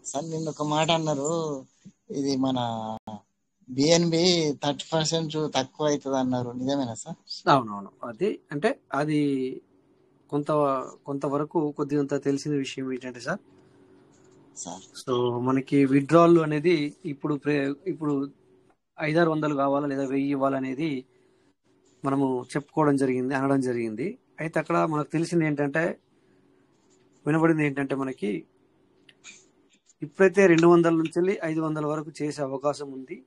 సార్ నిన్న ఒక మాట అన్నారు, ఇది మన బిఎన్బి 30% తక్కువ అవుతుంది అన్నారు, నిజమేనా సార్? అవునవును. అది అంటే అది కొంత కొంతవరకు కొద్దిగంత తెలిసిన విషయం ఏంటంటే సార్, సార్ సో మనకి విత్డ్రాల్ అనేది ఇప్పుడు 500-600 కావాలా లేదా 1000 ఇవ్వాలనేది మనము చెప్పుకోవడం జరిగింది, అనడం జరిగింది. అయితే అక్కడ మనకు తెలిసింది ఏంటంటే, వినబడింది ఏంటంటే, మనకి ఇప్పుడైతే 200 నుంచి వెళ్ళి 500 వరకు చేసే అవకాశం ఉంది.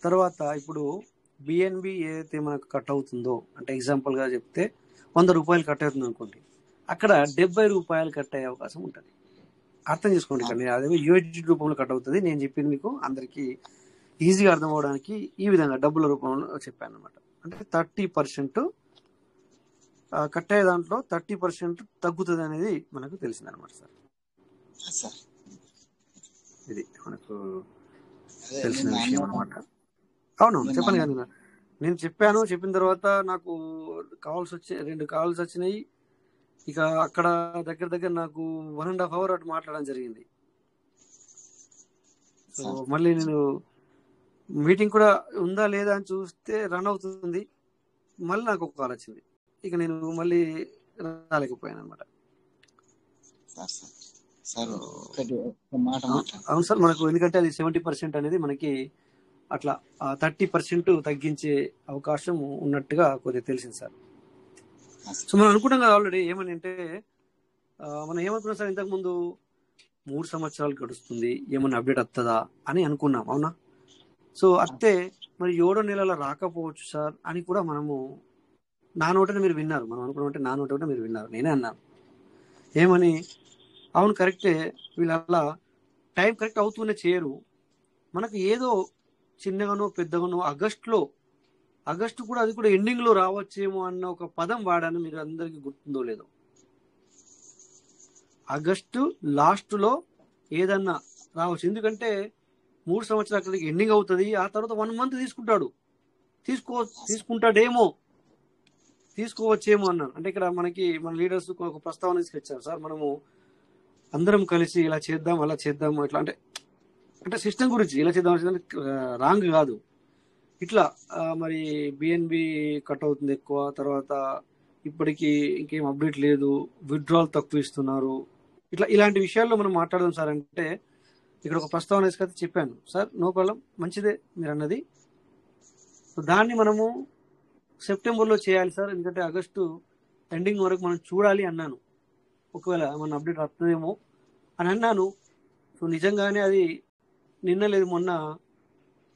తర్వాత ఇప్పుడు బిఎన్బి ఏదైతే మనకు కట్ అవుతుందో, అంటే ఎగ్జాంపుల్గా చెప్తే 100 రూపాయలు కట్ అవుతుంది అనుకోండి, అక్కడ 70 రూపాయలు కట్ అయ్యే అవకాశం ఉంటుంది. అర్థం చేసుకోండి. ఇక్కడ నేను అదే యూఎస్డి రూపంలో కట్ అవుతుంది. నేను చెప్పింది మీకు అందరికీ ఈజీగా అర్థం అవడానికి ఈ విధంగా డబ్బుల రూపంలో చెప్పాను అనమాట. అంటే 30% కట్ అయ్యే దాంట్లో 30% తగ్గుతుంది అనేది మనకు తెలిసింది అనమాట సార్. సార్ ఇది మనకు అదే తెలిసిన నిన్న విషయం అన్నారు, అనమాట. అవునవును, నిన్న చెప్పండి అన్నారు. కదా. నేను చెప్పిన తర్వాత నాకు 2 కాల్స్ వచ్చినాయి. ఇక అక్కడ దగ్గర నాకు 1.5 hour అటు మాట్లాడడం జరిగింది. సో సార్ మళ్ళీ నేను మీటింగ్ కూడా ఉందా లేదా అని చూస్తే రన్ అవుతుంది. మళ్ళీ నాకు ఒక కాల్ వచ్చింది. ఇక నేను మళ్ళీ రాలేకపోయాను అనమాట. సార్ సార్ సార్ సో ఒక మాట మాట్లాడండి. అవును సార్, మనకు ఎందుకంటే అది 70% అనేది మనకి అట్లా 30% తగ్గించే అవకాశం ఉన్నట్టుగా కొద్దిగా తెలిసింది సార్. సో మనం అనుకుంటాం కదా ఆల్రెడీ, ఏమని అంటే మనం ఏమనుకున్నాం సార్, ఇంతకుముందు 3 సంవత్సరాలు గడుస్తుంది, ఏమన్నా అప్డేట్ వస్తుందా అని అనుకున్నాం, అవునా? సో అత్తే మరి 7వ నెలలో రాకపోవచ్చు సార్ అని కూడా మనము నా నోటనే మీరు విన్నారు. మనం అనుకున్నామంటే నా నోట మీరు విన్నారు, నేనే అన్నాను. ఏమని? అవును కరెక్టే, వీళ్ళు అలా టైం కరెక్ట్ అవుతూనే చేయరు, మనకు ఏదో చిన్నగానో పెద్దగానో ఆగస్టు కూడా అది కూడా ఎండింగ్లో రావచ్చేమో అన్న ఒక పదం వాడాను. మీరు అందరికీ గుర్తుందో లేదో, ఆగస్టు లాస్ట్లో ఏదన్నా రావచ్చు. ఎందుకంటే 3 సంవత్సరాలు అక్కడికి ఎండింగ్ అవుతుంది, ఆ తర్వాత 1 month తీసుకోవచ్చేమో అన్నాను. అంటే ఇక్కడ మన లీడర్స్ ఒక ప్రస్తావన తీసుకొచ్చారు సార్, మనము అందరం కలిసి ఇలా చేద్దాం అలా చేద్దాము ఇట్లా, అంటే సిస్టమ్ గురించి ఇలా చేద్దాం రాంగ్ కాదు. ఇట్లా మరి బిఎన్బి కట్ అవుతుంది ఎక్కువ, తర్వాత ఇప్పటికీ ఇంకేం అప్డేట్ లేదు, విత్డ్రాల్ తక్కువ ఇస్తున్నారు, ఇలాంటి విషయాల్లో మనం మాట్లాడదాం సార్ అంటే ఇక్కడ ఒక ప్రస్తావన తీసుకొచ్చి చెప్పాను. సార్ నో ప్రాబ్లం, మంచిదే మీరు అన్నది, దాన్ని మనము సెప్టెంబర్లో చేయాలి సార్, ఎందుకంటే ఆగస్టు ఎండింగ్ వరకు మనం చూడాలి అన్నాను. ఒకవేళ మన అప్డేట్ వస్తుందేమో అని అన్నాను. సో నిజంగానే అది నిన్న లేదు మొన్న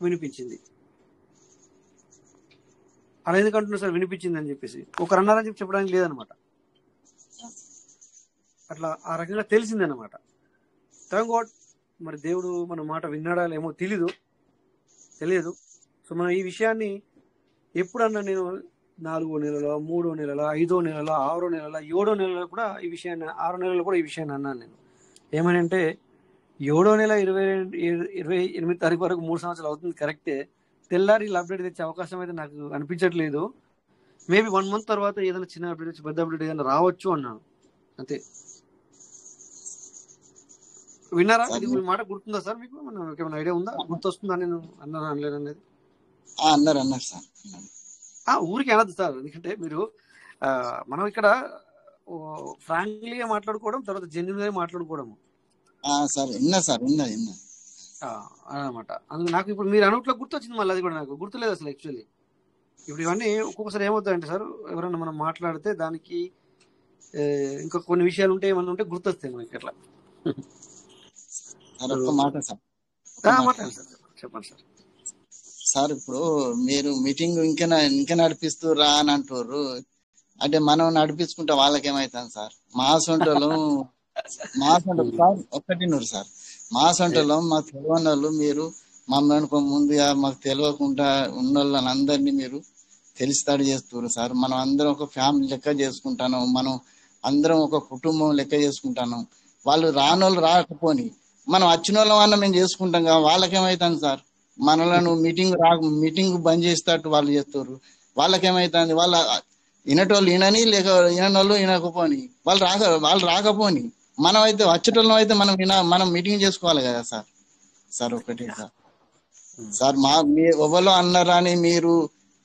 వినిపించింది. అలా ఎందుకంటున్నా సార్ వినిపించింది అని చెప్పేసి, ఒకరు అన్నారని చెప్పి చెప్పడానికి లేదనమాట. అట్లా ఆ రకంగా తెలిసిందనమాట. థ్యాంక్ గాడ్, మరి దేవుడు మన మాట విన్నాడా ఏమో తెలియదు. సో మనం ఈ విషయాన్ని ఎప్పుడన్నా నేను 4వ నెలలో, 3వ నెలలో, 5వ నెలలో, 6వ నెలలో, 7వ నెలలో కూడా ఈ విషయాన్ని, 6వ నెలలో కూడా ఈ విషయాన్ని అన్నాను నేను. ఏమని అంటే 7వ నెల 28వ తారీఖు వరకు 3 సంవత్సరాలు అవుతుంది కరెక్టే, తెల్లారి ఇలా అప్డేట్ తెచ్చే అవకాశం అయితే నాకు అనిపించట్లేదు. మేబీ 1 month తర్వాత ఏదైనా చిన్న అప్డేట్ వచ్చి పెద్ద అప్డేట్ ఏదైనా రావచ్చు అన్నాను అంతే. విన్నారా? ఇది మీ మాట గుర్తుందా సార్ మీకు? ఏమైనా ఐడియా ఉందా, గుర్తొస్తుందా నేను అన్నాను అనలేదు అనేది? అన్నారు సార్. ఊరికి అనద్దు సార్, ఎందుకంటే మీరు మనం ఇక్కడ ఫ్రాంక్లీగా మాట్లాడుకోవడం, తర్వాత జెన్యున్గా మాట్లాడుకోవడము సార్. విన్నా సార్, విన్నా అనమాట. అందుకు నాకు ఇప్పుడు మీరు అనుట్లో గుర్తొచ్చింది, మళ్ళీ అది కూడా నాకు గుర్తులేదు అసలు యాక్చువల్లీ. ఇప్పుడు ఇవన్నీ ఒక్కొక్కసారి ఏమవుతాయంటే సార్, ఎవరైనా మనం మాట్లాడితే దానికి ఇంకా కొన్ని విషయాలు ఉంటే ఏమన్నా ఉంటే గుర్తొస్తాయి మనకి అట్లా. మాట్లాడండి సార్, చెప్పండి సార్. సార్ ఇప్పుడు మీరు మీటింగ్ ఇంకా నడిపిస్తురా అని అంటారు, అంటే మనం నడిపించుకుంటే వాళ్ళకేమైతుంది సార్? మా సొంటలు సార్ ఒక్కటి నూరు సార్, మా సొంటలు మాకు తెలియని వాళ్ళు మీరు మమ్మల్ని ముందుగా మాకు తెలియకుండా ఉన్న వాళ్ళని అందరినీ మీరు తెలిసితాడు చేస్తున్నారు సార్. మనం అందరం ఒక ఫ్యామిలీ లెక్క చేసుకుంటాను, మనం అందరం ఒక కుటుంబం లెక్క చేసుకుంటాను. వాళ్ళు రానోళ్ళు రాకపోని మనం వచ్చిన వాళ్ళం అన్న మేము చేసుకుంటాం కదా, వాళ్ళకేమైతుంది సార్? మనలను మీటింగ్ బంద్ చేసేటట్టు వాళ్ళు చేస్తారు, వాళ్ళకేమైతుంది? వాళ్ళ వినటోళ్ళు వినని, లేక వినోళ్ళు వినకపోని, వాళ్ళు రాకపోని మనం అయితే వచ్చేటోళ్ళం అయితే మనం మీటింగ్ చేసుకోవాలి కదా సార్. సార్ ఒకటి సార్, సార్ మీ ఎవరో అన్నారని మీరు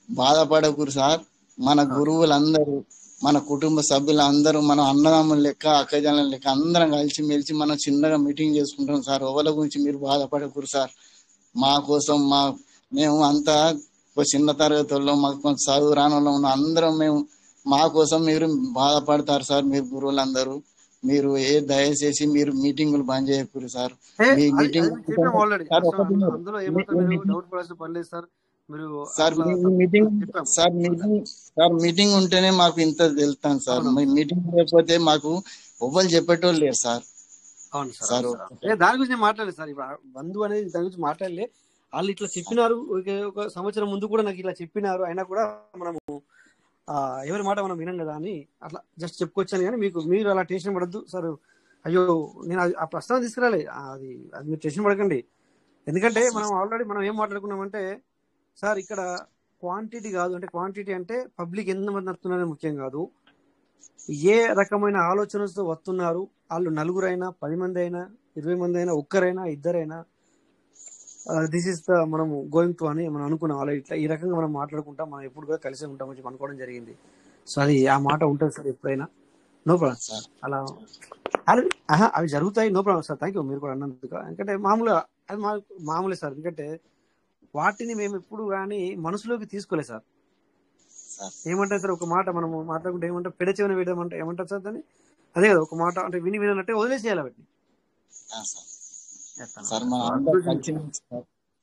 బాధపడకూరు సార్. మన గురువులందరూ, మన కుటుంబ సభ్యులందరూ, మనం అన్నదమ్ముల లెక్క, అక్కజనుల లెక్క అందరం కలిసి మెలిసి మనం చిన్నగా మీటింగ్ చేసుకుంటాం సార్. ఎవరి గురించి మీరు బాధపడకూరు సార్. మా కోసం మేము అంతా ఒక చిన్న తరగతి వాళ్ళం, మాకు కొంచెం చదువు రాని వాళ్ళం ఉన్నాం. అందరం మేము మా కోసం మీరు బాధపడతారు సార్. మీరు గురువులందరూ మీరు దయచేసి మీరు మీటింగులు బంద్ చేయకూరు సార్. మీ మీటింగ్ చెప్పాము ఆల్రెడీ. సార్ ఒకటి అందులో ఏమాత్రం మీరు డౌట్ పడాల్సిన పని లేదు సార్. మీరు సార్ అట్లా మీటింగ్ చెప్పాము. సార్ మీటింగ్ ఉంటేనే మాకు ఇంత తెలుస్తాను సార్. మీటింగ్ లేకపోతే మాకు ఎవ్వరు చెప్పేటోళ్ళు లేరు సార్. అవును సార్. సార్ దాని గురించి నేను మాట్లాడలేదు సార్. ఇప్పుడు బంధువు అనేది దాని గురించి మాట్లాడలే. వాళ్ళు ఇట్లా చెప్పినారు, ఒక సంవత్సరం ముందు కూడా నాకు ఇట్లా చెప్పినారు, అయినా కూడా మనము ఎవరి మాట మనం వినం కదా అని అట్లా జస్ట్ చెప్పుకొచ్చాను. కానీ మీరు అలా టెన్షన్ పడద్దు సార్. అయ్యో నేను ఆ ప్రస్తావన తీసుకురాలే, అది మీరు టెన్షన్ పడకండి. ఎందుకంటే మనం ఆల్రెడీ మనం ఏం మాట్లాడుకున్నామంటే సార్, ఇక్కడ క్వాంటిటీ కాదు, అంటే క్వాంటిటీ అంటే పబ్లిక్ ఎంతమంది వస్తున్నారని ముఖ్యం కాదు, ఏ రకమైన ఆలోచనలతో వస్తున్నారు. వాళ్ళు నలుగురైనా, 10 మంది అయినా, 20 మంది అయినా, ఒక్కరైనా, ఇద్దరైనా, దిస్ ఇస్ ద మనం గోయింగ్ టు అని మనం అనుకున్నాం. అలా ఇట్లా ఈ రకంగా మనం మాట్లాడుకుంటాం, మనం ఎప్పుడు కూడా కలిసి ఉంటాం అని అనుకోవడం జరిగింది. సో అది ఆ మాట ఉంటుంది సార్ ఎప్పుడైనా. No problem sir. అలా అవి జరుగుతాయి, no problem sir. Thank you మీరు కూడా అన్నందుకు. ఎందుకంటే మామూలుగా అది మామూలే సార్. ఎందుకంటే వాటిని మేము ఎప్పుడు కానీ మనసులోకి తీసుకోలేదు సార్. ఏమంటారు సార్, ఒక మాట మనం మాట్లాడుకుంటే ఏమంటారు, పెడచెవిన వేయడం ఏమంటారు సార్ దాన్ని? అదే కదా, ఒక మాట అంటే వినట్టే వదిలేసేయాలి వాటిని.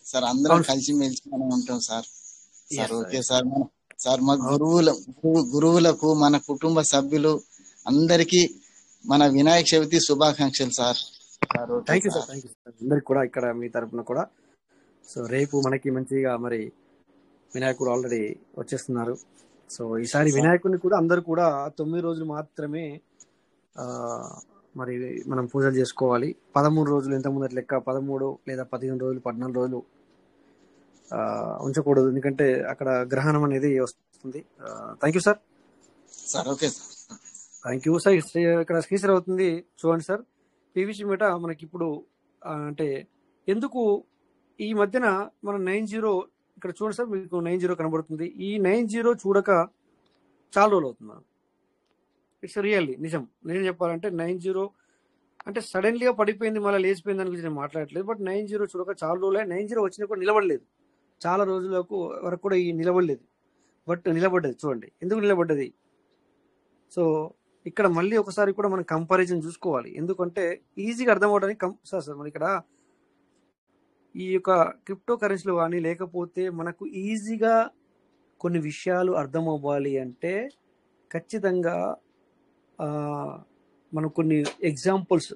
సార్ అందరం కలిసి మెలిసి మనం ఉంటాం sir. Sir okay sir. Sir మా గురువులకు, మన కుటుంబ సభ్యులు అందరికీ మన వినాయక చవితి శుభాకాంక్షలు sir. Thank you sir. Thank you sir అందరికి కూడా, ఇక్కడ మీ తరఫున కూడా. సో రేపు మనకి మంచిగా మరి వినాయకుడు ఆల్రెడీ వచ్చేస్తున్నారు. సో ఈసారి వినాయకుడిని కూడా అందరూ కూడా 9 రోజులు మాత్రమే మరి మనం పూజలు చేసుకోవాలి. 13 రోజులు ఎంత ముందర లెక్క, 13 లేదా 15 రోజులు, 14 రోజులు ఉంచకూడదు. ఎందుకంటే అక్కడ గ్రహణం అనేది వస్తుంది. Thank you sir. Okay sir. Thank you sir. ఇక్కడ శ్రీశ్వర్ అవుతుంది చూడండి సార్. పీవీసీ మీట మనకి ఇప్పుడు అంటే ఎందుకు ఈ మధ్యన మనం 90 ఇక్కడ చూడండి సార్, మీకు 90 కనబడుతుంది. ఈ 90 చూడక చాలా రోజులు అవుతుంది. ఇట్స్ రియల్లీ నిజం చెప్పాలంటే 90 అంటే సడన్లీగా పడిపోయింది, మళ్ళీ లేచిపోయింది దాని గురించి నేను మాట్లాడట్లేదు. బట్ 90 చూడక చాలా రోజులే. 90 వచ్చినా కూడా నిలబడలేదు, చాలా రోజులకు వరకు కూడా ఈ నిలబడలేదు. బట్ నిలబడ్డది చూడండి. ఎందుకు నిలబడ్డది? సో ఇక్కడ మళ్ళీ ఒకసారి కూడా మనం కంపారిజన్ చూసుకోవాలి. ఎందుకంటే ఈజీగా అర్థం అవడానికి సార్ మన ఇక్కడ ఈ యొక్క క్రిప్టో కరెన్సీలు కానీ, లేకపోతే మనకు ఈజీగా కొన్ని విషయాలు అర్థం అవ్వాలి అంటే ఖచ్చితంగా మనం కొన్ని ఎగ్జాంపుల్స్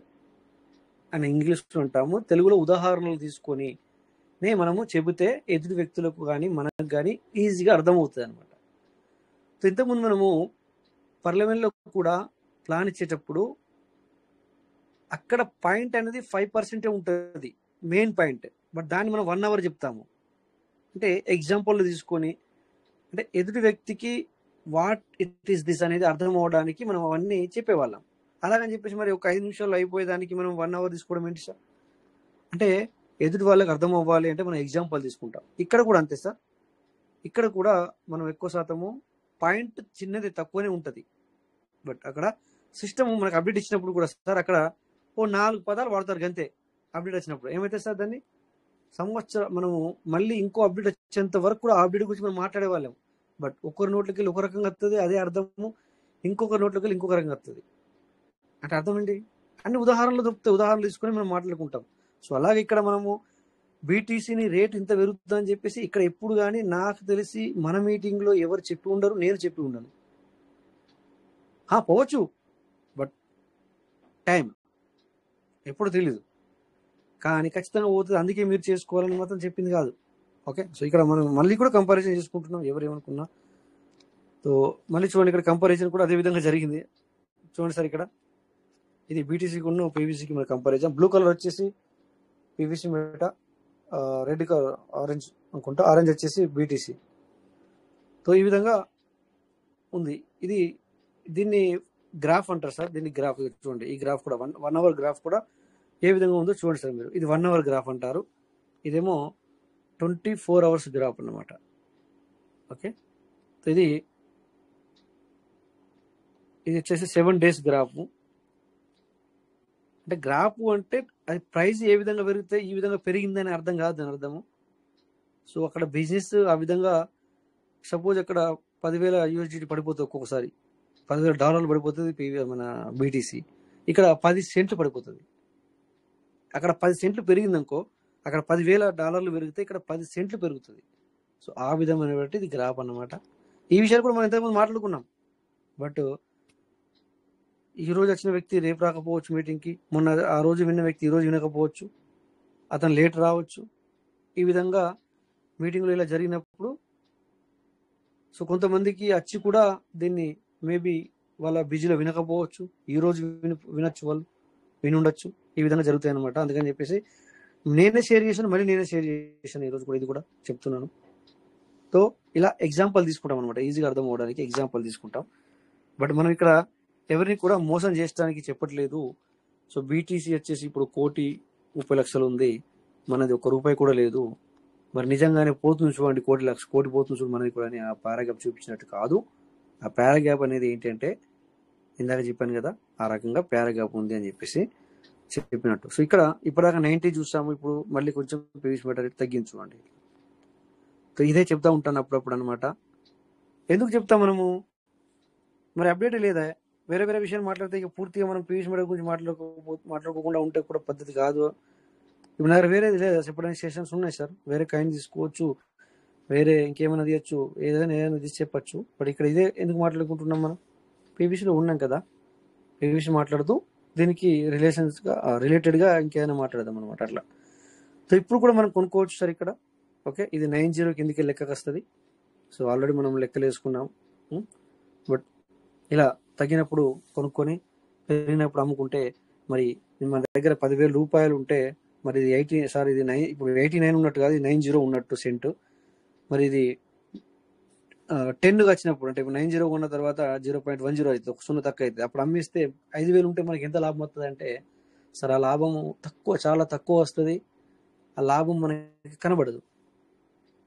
అని ఇంగ్లీష్లో అంటాము, తెలుగులో ఉదాహరణలు తీసుకొని మనము చెబితే ఎదుటి వ్యక్తులకు కానీ మనకు కానీ ఈజీగా అర్థమవుతుంది అనమాట. సో ఇంతకుముందు మనము పార్లమెంట్లో కూడా ప్లాన్ ఇచ్చేటప్పుడు అక్కడ పాయింట్ అనేది 5% ఉంటుంది, మెయిన్ పాయింట్. బట్ దాన్ని మనం 1 hour చెప్తాము. అంటే ఎగ్జాంపుల్ తీసుకొని, అంటే ఎదుటి వ్యక్తికి వాట్ ఇట్ ఈస్ దిస్ అనేది అర్థం అవడానికి మనం అవన్నీ చెప్పేవాళ్ళం. అలాగని చెప్పేసి మరి ఒక 5 నిమిషాల్లో అయిపోయేదానికి మనం 1 hour తీసుకోవడం ఏంటి సార్? అంటే ఎదుటి వాళ్ళకి అర్థం అవ్వాలి అంటే మనం ఎగ్జాంపుల్ తీసుకుంటాం. ఇక్కడ కూడా అంతే సార్. ఇక్కడ కూడా మనం ఎక్కువ శాతము పాయింట్ చిన్నది తక్కువనే ఉంటుంది. బట్ అక్కడ సిస్టమ్ మనకు అప్డేట్ ఇచ్చినప్పుడు కూడా సార్ అక్కడ 4 పదాలు వాడతారు అంతే. అప్డేట్ వచ్చినప్పుడు ఏమైతే సార్ దాన్ని సంవత్సరం మనము మళ్ళీ ఇంకో అప్డేట్ వచ్చేంత వరకు కూడా ఆ అప్డేట్ గురించి మనం మాట్లాడే వాళ్ళం. బట్ ఒకరి నోట్లకి వెళ్ళి ఒక రకంగా వస్తుంది అదే అర్థము, ఇంకొకరి నోట్లకి వెళ్ళి ఇంకొక రకంగా వస్తుంది. అంటే అర్థం ఏంటి? అన్ని ఉదాహరణలు దొరుకుతాయి, ఉదాహరణలు తీసుకొని మనం మాట్లాడుకుంటాం. సో అలాగే ఇక్కడ మనము బీటీసీని రేట్ ఇంత పెరుగుతుందని చెప్పేసి ఇక్కడ ఎప్పుడు కానీ నాకు తెలిసి మన మీటింగ్లో ఎవరు చెప్పి ఉండరు, నేను చెప్పి ఉండను. పోవచ్చు, బట్ టైం ఎప్పుడు తెలీదు, కానీ ఖచ్చితంగా పోతుంది. అందుకే మీరు చేసుకోవాలని మాత్రం చెప్పింది కాదు. ఓకే, సో ఇక్కడ మనం మళ్ళీ కూడా కంపారిజన్ చేసుకుంటున్నాం ఎవరేమనుకున్నా. సో మళ్ళీ చూడండి, ఇక్కడ కంపారిజన్ కూడా అదే విధంగా జరిగింది. చూడండి సార్, ఇక్కడ ఇది బీటీసీకి ఉన్న పీవీసీకి మన కంపారిజన్. బ్లూ కలర్ వచ్చేసి పీవీసీ మీట, రెడ్ కలర్ ఆరెంజ్ అనుకుంటా, ఆరెంజ్ వచ్చేసి బీటీసీ. సో ఈ విధంగా ఉంది. దీన్ని గ్రాఫ్ అంటారు సార్, దీన్ని గ్రాఫ్ చూడండి. ఈ గ్రాఫ్ కూడా 1 అవర్ గ్రాఫ్ కూడా ఏ విధంగా ఉందో చూడండి సార్ మీరు. ఇది 1 అవర్ గ్రాఫ్ అంటారు, ఇదేమో 24 అవర్స్ గ్రాఫ్ అన్నమాట. ఓకే, ఇది వచ్చేసి 7 డేస్ గ్రాఫ్. అంటే గ్రాఫ్ అంటే అది ప్రైస్ ఏ విధంగా పెరిగితే ఈ విధంగా పెరిగిందని అర్థం కాదు, దాని అర్థము. సో అక్కడ బిజినెస్ ఆ విధంగా, సపోజ్ అక్కడ 10,000 యూఎస్డిటీ పడిపోతుంది, ఒక్కొక్కసారి $10,000 పడిపోతుంది మన బీటీసీ, ఇక్కడ 10 సెంట్లు పడిపోతుంది. అక్కడ 10 సెంట్లు పెరిగిందనుకో, అక్కడ $10,000 పెరిగితే ఇక్కడ 10 సెంట్లు పెరుగుతుంది. సో ఆ విధమైన బట్టి ఇది గ్రాఫ్ అన్నమాట. ఈ విషయాలు కూడా మనం ఇంతకుముందు మాట్లాడుకున్నాం. బట్ ఈ రోజు వచ్చిన వ్యక్తి రేపు రాకపోవచ్చు మీటింగ్కి, మొన్న ఆ రోజు విన్న వ్యక్తి ఈ రోజు వినకపోవచ్చు, అతను లేట్ రావచ్చు. ఈ విధంగా మీటింగ్లో ఇలా జరిగినప్పుడు సో కొంతమందికి వచ్చి కూడా దీన్ని మేబీ వాళ్ళ బిజీలో వినకపోవచ్చు, ఈ రోజు వినొచ్చు, వాళ్ళు విని ఉండొచ్చు. ఈ విధంగా జరుగుతాయి అనమాట. అందుకని చెప్పేసి నేనే షేర్ చేశాను, మళ్ళీ నేనే షేర్ చేశాను ఈరోజు కూడా, ఇది కూడా చెప్తున్నాను. సో ఇలా ఎగ్జాంపుల్ తీసుకుంటాం అనమాట, ఈజీగా అర్థం అవడానికి ఎగ్జాంపుల్ తీసుకుంటాం. బట్ మనం ఇక్కడ ఎవరిని కూడా మోసం చేయడానికి చెప్పట్లేదు. సో బీటీసీ వచ్చేసి ఇప్పుడు 1,30,00,000 ఉంది, మనది ₹1 కూడా లేదు. మరి నిజంగానే పోతుంది చూడండి, కోటి పోతుంది చూడు మనది కూడా అని ఆ పారాగ్రాఫ్ చూపించినట్టు కాదు. ఆ పారాగ్రాఫ్ అనేది ఏంటంటే ఇందాక చెప్పాను కదా, ఆ రకంగా పారాగ్రాఫ్ ఉంది అని చెప్పేసి చెప్పినట్టు. సో ఇక్కడ ఇప్పటిదాకా 90 చూసాము, ఇప్పుడు మళ్ళీ కొంచెం పీవీసీ మీటర్ రేట్ తగ్గించుకోండి. సో ఇదే చెప్తా ఉంటాను అప్పుడప్పుడు అనమాట. ఎందుకు చెప్తాం మనము, మరి అప్డేట్ లేదా, వేరే వేరే విషయాలు మాట్లాడితే ఇక పూర్తిగా మనం పీవీసీ మీటర్ గురించి మాట్లాడుకోకుండా ఉంటే కూడా పద్ధతి కాదు. ఇప్పుడు నా వేరేది లేదా, చెప్పడానికి సెషన్స్ ఉన్నాయి సార్, వేరే కైండ్ తీసుకోవచ్చు, వేరే ఇంకేమైనా తీయచ్చు, ఏదైనా తీసి చెప్పచ్చు. బట్ ఇక్కడ ఇదే ఎందుకు మాట్లాడుకుంటున్నాం, మనం పీవీసీలో ఉన్నాం కదా, పీవీసీ మాట్లాడుతూ దీనికి రిలేటెడ్గా ఇంకేదైనా మాట్లాడదాం అనమాట అట్లా. సో ఇప్పుడు కూడా మనం కొనుక్కోవచ్చు సార్ ఇక్కడ. ఓకే, ఇది 90 కిందికి లెక్కకు వస్తుంది. సో ఆల్రెడీ మనం లెక్కలు వేసుకున్నాం. బట్ ఇలా తగ్గినప్పుడు కొనుక్కొని పెరిగినప్పుడు అమ్ముకుంటే, మరి మన దగ్గర ₹10,000 ఉంటే, మరి ఇది 80 సార్, ఇది ఇప్పుడు 89 ఉన్నట్టు కాదు, ఇది 90 ఉన్నట్టు సెంట్. మరి ఇది 10 వచ్చినప్పుడు, అంటే ఇప్పుడు 90 ఉన్న తర్వాత 0.10 అవుతుంది, ఒక 0 తక్కువ అవుతుంది. అప్పుడు అమ్మిస్తే 5,000 ఉంటే మనకి ఎంత లాభం వస్తుంది అంటే, సార్ ఆ లాభము చాలా తక్కువ వస్తుంది, ఆ లాభం మనకి కనబడదు.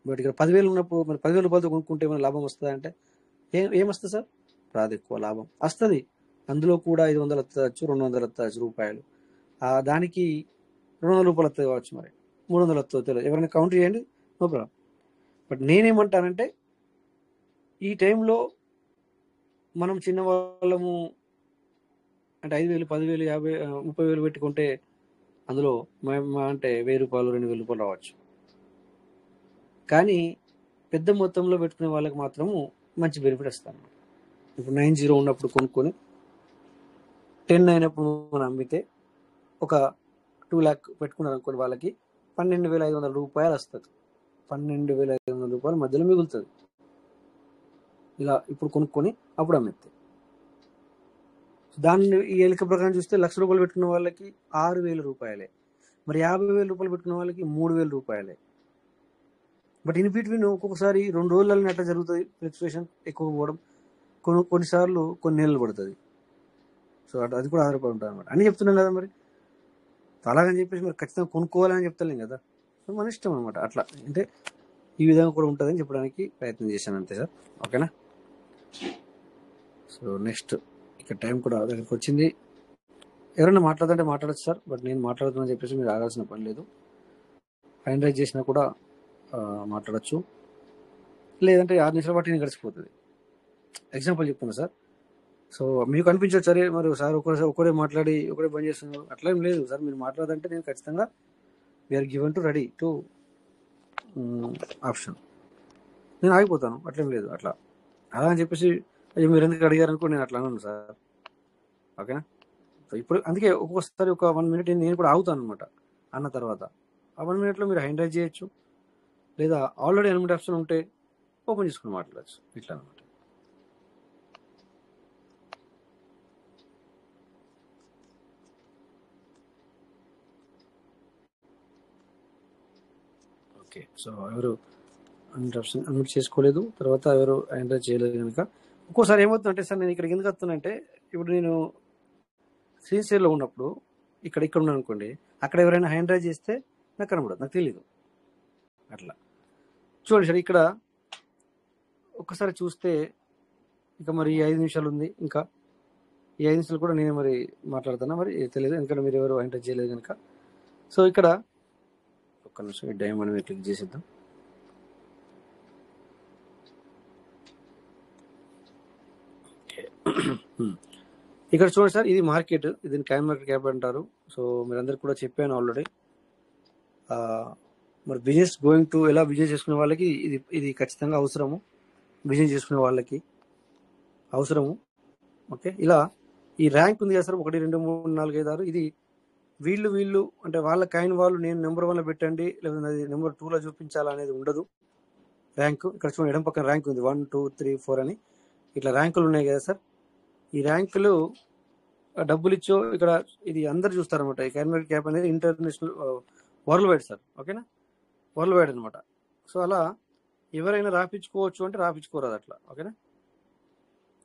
బట్ ఇక్కడ 10,000 ఉన్నప్పుడు మరి ₹10,000 కొనుక్కుంటే మన లాభం వస్తుంది అంటే ఏమొస్తుంది సార్, రాదు, ఎక్కువ లాభం వస్తుంది. అందులో కూడా 500 వస్తుంది, 200 వస్తుంది రూపాయలు, దానికి ₹200 వస్తుంది కావచ్చు, మరి 300 వస్తుంది తెలియదు, ఎవరైనా కౌంట్ చేయండి, నో ప్రాబ్లం. బట్ నేనేమంటానంటే ఈ టైంలో మనం చిన్నవాళ్ళము అంటే 5,000, 10,000, 50,000, 30,000 పెట్టుకుంటే అందులో అంటే ₹1,000, ₹2,000 రావచ్చు. కానీ పెద్ద మొత్తంలో పెట్టుకునే వాళ్ళకి మాత్రము మంచి బెనిఫిట్ వస్తాను. ఇప్పుడు 90 ఉన్నప్పుడు కొనుక్కొని 10 అయినప్పుడు మనం అమ్మితే ఒక 2 lakh పెట్టుకున్నారు అనుకోండి, వాళ్ళకి ₹12,500 వస్తుంది. ₹12,500 మధ్యలో మిగులుతుంది. ఇలా ఇప్పుడు కొనుక్కొని అప్పుడు అమ్మితే దాన్ని ఈ ఎలిక ప్రకారం చూస్తే ₹1,00,000 పెట్టుకున్న వాళ్ళకి ₹6,000, మరి ₹50,000 పెట్టుకున్న వాళ్ళకి ₹3,000. బట్ ఇన్ బిట్వీన్ ఒక్కొక్కసారి 2 రోజులలో అట్లా జరుగుతుంది, ఫ్లక్చుయేషన్ ఎక్కువ పోవడం, కొన్నిసార్లు కొన్ని నెలలు పడుతుంది. సో అది కూడా ఆధారపడి ఉంటుంది అనమాట. అని చెప్తున్నాం కదా, మరి అలాగని చెప్పేసి మరి ఖచ్చితంగా కొనుక్కోవాలని చెప్తలేం కదా. సో మన ఇష్టం అనమాట. అట్లా అంటే ఈ విధంగా కూడా ఉంటుందని చెప్పడానికి ప్రయత్నం చేశాను అంతే సార్. ఓకేనా. సో నెక్స్ట్ ఇక్కడ టైం కూడా దగ్గరికి వచ్చింది. ఎవరైనా మాట్లాడుతుంటే మాట్లాడచ్చు సార్, బట్ నేను మాట్లాడుతున్నాను చెప్పేసి మీరు ఆగాల్సిన పని లేదు. హ్యాండ్ రైజ్ చేసినా కూడా మాట్లాడచ్చు, లేదంటే 6 నిమిషాల పాటు నేను గడిచిపోతుంది. ఎగ్జాంపుల్ చెప్తున్నా సార్. సో మీకు అనిపించవచ్చు, సరే మరి సార్ ఒకరే మాట్లాడి ఒకరే బంద్ చేస్తున్నారు, అట్లా ఏం లేదు సార్. మీరు మాట్లాడాలంటే నేను ఖచ్చితంగా we are given to ready to option, నేను ఆగిపోతాను, అట్లేం లేదు. అట్లా అలా అని చెప్పేసి మీరు ఎందుకు అడిగారనుకో నేను అట్లా అన్నాను సార్. ఓకేనా. సో ఇప్పుడు అందుకే ఒక్కొక్కసారి ఒక 1 minute నేను కూడా ఆగుతాను అనమాట. అన్న తర్వాత ఆ 1 minute మీరు హ్యాండ్ రైజ్ చేయొచ్చు, లేదా ఆల్రెడీ అన్మ్యూట్ ఆప్షన్ ఉంటే ఓపెన్ చేసుకుని మాట్లాడచ్చు, ఇట్లా అనమాట. ఓకే. సో ఎవరు అన్మ్యూట్ చేసుకోలేదు, తర్వాత ఎవరు హ్యాండ్ రైజ్ చేయలేదు కనుక ఒక్కోసారి ఏమవుతుందంటే సార్ నేను ఇక్కడికి ఎందుకు వస్తున్నానంటే ఇప్పుడు నేను శ్రీశైలంలో ఉన్నప్పుడు ఇక్కడ ఉన్నాను అనుకోండి, అక్కడ ఎవరైనా హ్యాండ్ రైజ్ చేస్తే నాకు కనబడదు, నాకు తెలియదు. అట్లా చూడండి సార్, ఇక్కడ ఒక్కసారి చూస్తే ఇక మరి 5 నిమిషాలు ఉంది. ఇంకా ఈ 5 నిమిషాలు కూడా నేను మరి మాట్లాడుతున్నా, మరి తెలియదు ఎందుకంటే మీరు ఎవరు హ్యాండ్ రైజ్ చేయలేదు కనుక. సో ఇక్కడ ఒక్క నిమిషం ఈ డైమండ్ మీద క్లిక్ చేసేద్దాం. ఇక్కడ చూడండి సార్, ఇది మార్కెట్, ఇది కాయిన్ మార్కెట్ క్యాప్ అంటారు. సో మీరందరికీ కూడా చెప్పాను ఆల్రెడీ. మరి బిజినెస్ గోయింగ్ టు ఎలా బిజినెస్ చేసుకునే వాళ్ళకి ఇది ఖచ్చితంగా అవసరము, బిజినెస్ చేసుకునే వాళ్ళకి అవసరము. ఓకే, ఇలా ఈ ర్యాంక్ ఉంది కదా సార్, 1 2 3 4 5 6, ఇది వీళ్ళు అంటే వాళ్ళ కాయిన్ వాళ్ళు నేను నెంబర్ 1లో పెట్టండి లేకపోతే అది నెంబర్ 2లో చూపించాలా అనేది ఉండదు. ర్యాంకు ఇక్కడ చూడండి, ఎడం పక్కన ర్యాంక్ ఉంది 1 2 3 4 అని ఇట్లా ర్యాంకులు ఉన్నాయి కదా సార్. ఈ ర్యాంకులు డబ్బులు ఇచ్చో ఇక్కడ ఇది అందరు చూస్తారనమాట. ఈ కాయిన్ మార్కెట్ క్యాప్ అనేది ఇంటర్నేషనల్ వరల్డ్ వైడ్ సార్, ఓకేనా, వరల్డ్ వైడ్ అనమాట. సో అలా ఎవరైనా రాపించుకోవచ్చు అంటే రాపించుకోరాదు అట్లా, ఓకేనా.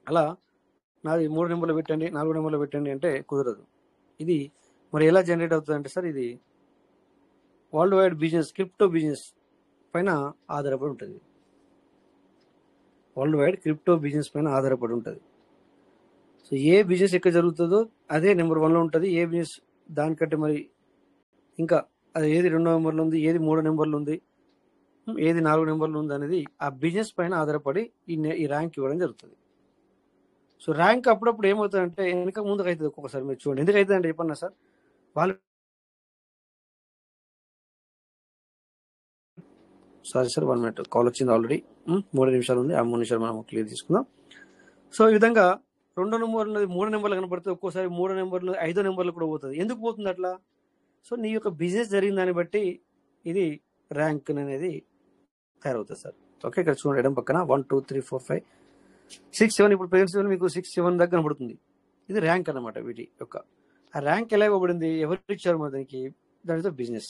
అలా నాది 3 నెంబర్లు పెట్టండి 4 నెంబర్లు పెట్టండి అంటే కుదరదు. ఇది మరి ఎలా జనరేట్ అవుతుంది అంటే సార్, ఇది world wide business, crypto business పైన ఆధారపడి ఉంటుంది. వరల్డ్ వైడ్ క్రిప్టో బిజినెస్ పైన ఆధారపడి ఉంటుంది. సో ఏ బిజినెస్ ఎక్కడ జరుగుతుందో అదే నెంబర్ 1లో ఉంటుంది. ఏ బిజినెస్ దానికంటే మరి ఇంకా అది ఏది 2వ నెంబర్లో ఉంది, ఏది 3వ నెంబర్లో ఉంది, ఏది 4వ నెంబర్లో ఉంది అనేది ఆ బిజినెస్ పైన ఆధారపడి ఈ ర్యాంక్ ఇవ్వడం జరుగుతుంది. సో ర్యాంక్ అప్పుడప్పుడు ఏమవుతుందంటే వెనక ముందుకు అవుతుంది ఒక్కొక్కసారి. మీరు చూడండి ఎందుకు అవుతుంది అంటే చెప్పన్నా సార్, వాళ్ళు సారీ సార్ 1 minute కాల్ వచ్చింది ఆల్రెడీ, 3 నిమిషాలు ఉంది, ఆ 3 నిమిషాలు మనం క్లియర్ తీసుకుందాం. సో ఈ విధంగా 2వ నెంబర్ ఉన్నది 3 నెంబర్లు కనబడితే ఒక్కోసారి 3వ నెంబర్లు 5వ నెంబర్లు కూడా పోతుంది. ఎందుకు పోతుంది అట్లా? సో నీ యొక్క బిజినెస్ జరిగిన దాన్ని బట్టి ఇది ర్యాంక్ అనేది తయారవుతుంది సార్. ఓకే, ఇక్కడ చూడండి ఎడం పక్కన 1 2 3 4 5 6 7, ఇప్పుడు ప్రెజెంట్ మీకు 6 7 దగ్గర కనబడుతుంది. ఇది ర్యాంక్ అన్నమాట. వీటి యొక్క ఆ ర్యాంక్ ఎలా ఇవ్వబడింది, ఎవరు ఇచ్చారు మన దానికి, దానితో బిజినెస్.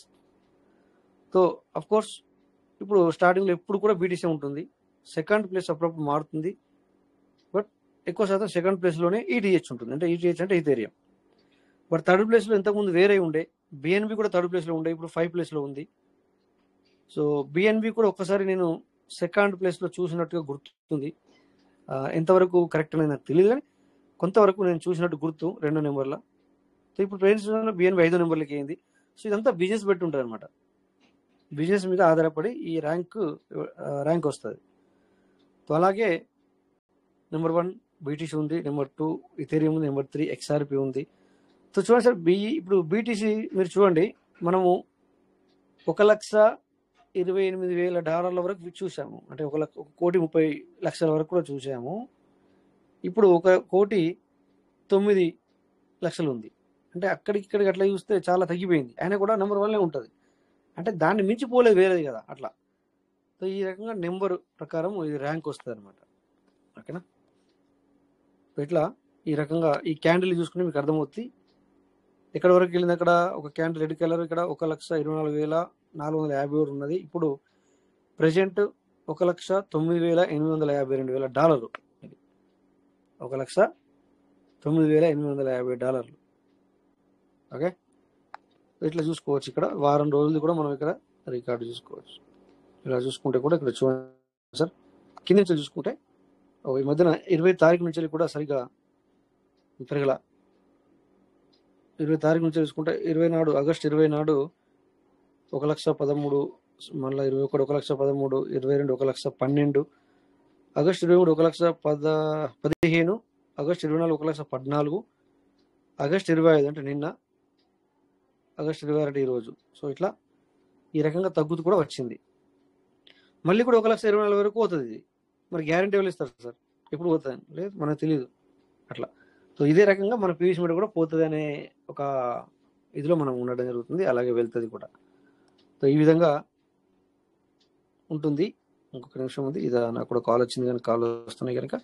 సో అఫ్ కోర్స్ ఇప్పుడు స్టార్టింగ్లో ఎప్పుడు కూడా బీటీసీ ఉంటుంది, సెకండ్ ప్లేస్ అప్పుడప్పుడు మారుతుంది, బట్ ఎక్కువ శాతం సెకండ్ ప్లేస్లోనే ఈటీహెచ్ ఉంటుంది. అంటే ఈటీహెచ్ అంటే ఈథేరియం. బట్ థర్డ్ ప్లేస్లో ఇంతకుముందు వేరే ఉండే, బిఎన్బి కూడా థర్డ్ ప్లేస్లో ఉండే, ఇప్పుడు 5 ప్లేస్లో ఉంది. సో బిఎన్బి కూడా ఒక్కసారి నేను సెకండ్ ప్లేస్లో చూసినట్టుగా గుర్తుంది. ఎంతవరకు కరెక్ట్ అనేది నాకు తెలియదు, కానీ కొంతవరకు నేను చూసినట్టు గుర్తు 2వ నెంబర్లో. సో ఇప్పుడు ప్రైస్ బిఎన్బి 5వ నెంబర్లకి అయింది. సో ఇదంతా బిజినెస్ బట్టి ఉంటుంది అనమాట. బిజినెస్ మీద ఆధారపడి ఈ ర్యాంక్ వస్తుంది. సో అలాగే నెంబర్ 1 బీటీసీ ఉంది, నెంబర్ 2 ఇథేరియం ఉంది, నెంబర్ 3 ఎక్స్ఆర్పి ఉంది. సో చూడండి సార్, ఇప్పుడు బీటీసీ మీరు చూడండి, మనము $1,28,000 వరకు చూసాము, అంటే 1,30,00,000 వరకు కూడా చూసాము. ఇప్పుడు 1,09,00,000 ఉంది. అంటే అక్కడికి అట్లా చూస్తే చాలా తగ్గిపోయింది. అయినా కూడా నెంబర్ 1లో ఉంటుంది, అంటే దాన్ని మించిపోలేదు వేరేది కదా అట్లా. సో ఈ రకంగా నెంబర్ ప్రకారం ఇది ర్యాంక్ వస్తుంది అనమాట, ఓకేనా. సో ఇట్లా ఈ రకంగా ఈ క్యాండిల్ చూసుకుంటే మీకు అర్థమవుతుంది ఎక్కడ వరకు వెళ్ళింది. అక్కడ ఒక క్యాండిల్ రెడ్ కలర్, ఇక్కడ 1,24,452 ఉన్నది. ఇప్పుడు ప్రెజెంట్ $1,09,852. ఇది $1,09,852. ఓకే, ఇట్లా చూసుకోవచ్చు. ఇక్కడ వారం రోజులు కూడా మనం ఇక్కడ రికార్డు చూసుకోవచ్చు. ఇలా చూసుకుంటే కూడా ఇక్కడ చూడండి సార్, కింద నుంచి చూసుకుంటే ఈ మధ్యన 20 తారీఖు నుంచి కూడా సరిగా పెరగల. 20 తారీఖు నుంచి చూసుకుంటే 20 నాడు, ఆగస్టు 20 నాడు 1,13,000, మళ్ళీ 21 1,13,000, 22 1,12,000, ఆగస్టు 23 1,15,000, ఆగస్టు 24 1,14,000, ఆగస్టు 25 అంటే నిన్న, ఆగస్టు 26 అంటే ఈరోజు. సో ఇట్లా ఈ రకంగా తగ్గుతూ కూడా వచ్చింది. మళ్ళీ కూడా 1,24,000 వరకు పోతుంది. ఇది మరి గ్యారంటీ ఎవరు ఇస్తారు సార్, ఎప్పుడు పోతుంది లేదు మనకు తెలియదు అట్లా. సో ఇదే రకంగా మన పీవీసీ మీటర్ కూడా పోతుంది అనే ఒక ఇదిలో మనం ఉండడం జరుగుతుంది, అలాగే వెళ్తుంది కూడా. సో ఈ విధంగా ఉంటుంది. ఇంకొక నిమిషం ఉంది, ఇది నాకు కూడా కాల్ వచ్చింది, కానీ కాల్ వస్తున్నాయి కనుక.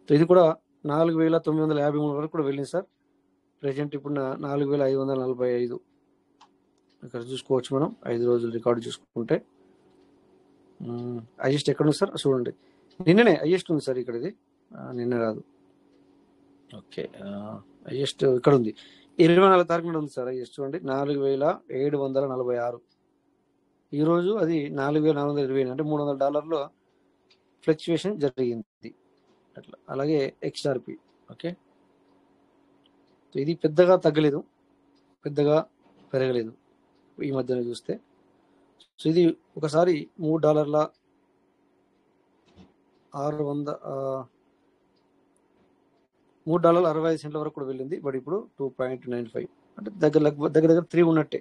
సో ఇది కూడా 4,953 వరకు కూడా వెళ్ళింది సార్. ప్రెజెంట్ ఇప్పుడు 4,545 ఇక్కడ చూసుకోవచ్చు మనం. 5 రోజులు రికార్డు చూసుకుంటే హైయెస్ట్ ఎక్కడ ఉంది సార్ చూడండి, నిన్ననే హైయెస్ట్ ఉంది సార్ ఇక్కడ. ఇది నిన్న కాదు. ఓకే, హైయెస్ట్ ఇక్కడ ఉంది, 24 తారీఖు నాడు ఉంది సార్. హైయెస్ట్ చూడండి, 4746. ఈరోజు అది 4428, అంటే $300 ఫ్లక్చువేషన్ జరిగింది అట్లా. అలాగే XRP. ఓకే, సో ఇది పెద్దగా తగ్గలేదు, పెద్దగా పెరగలేదు ఈ మధ్యన చూస్తే. సో ఇది ఒకసారి $3.65 వరకు కూడా వెళ్ళింది. బట్ ఇప్పుడు 2.95, అంటే దగ్గర 3 ఉన్నట్టే.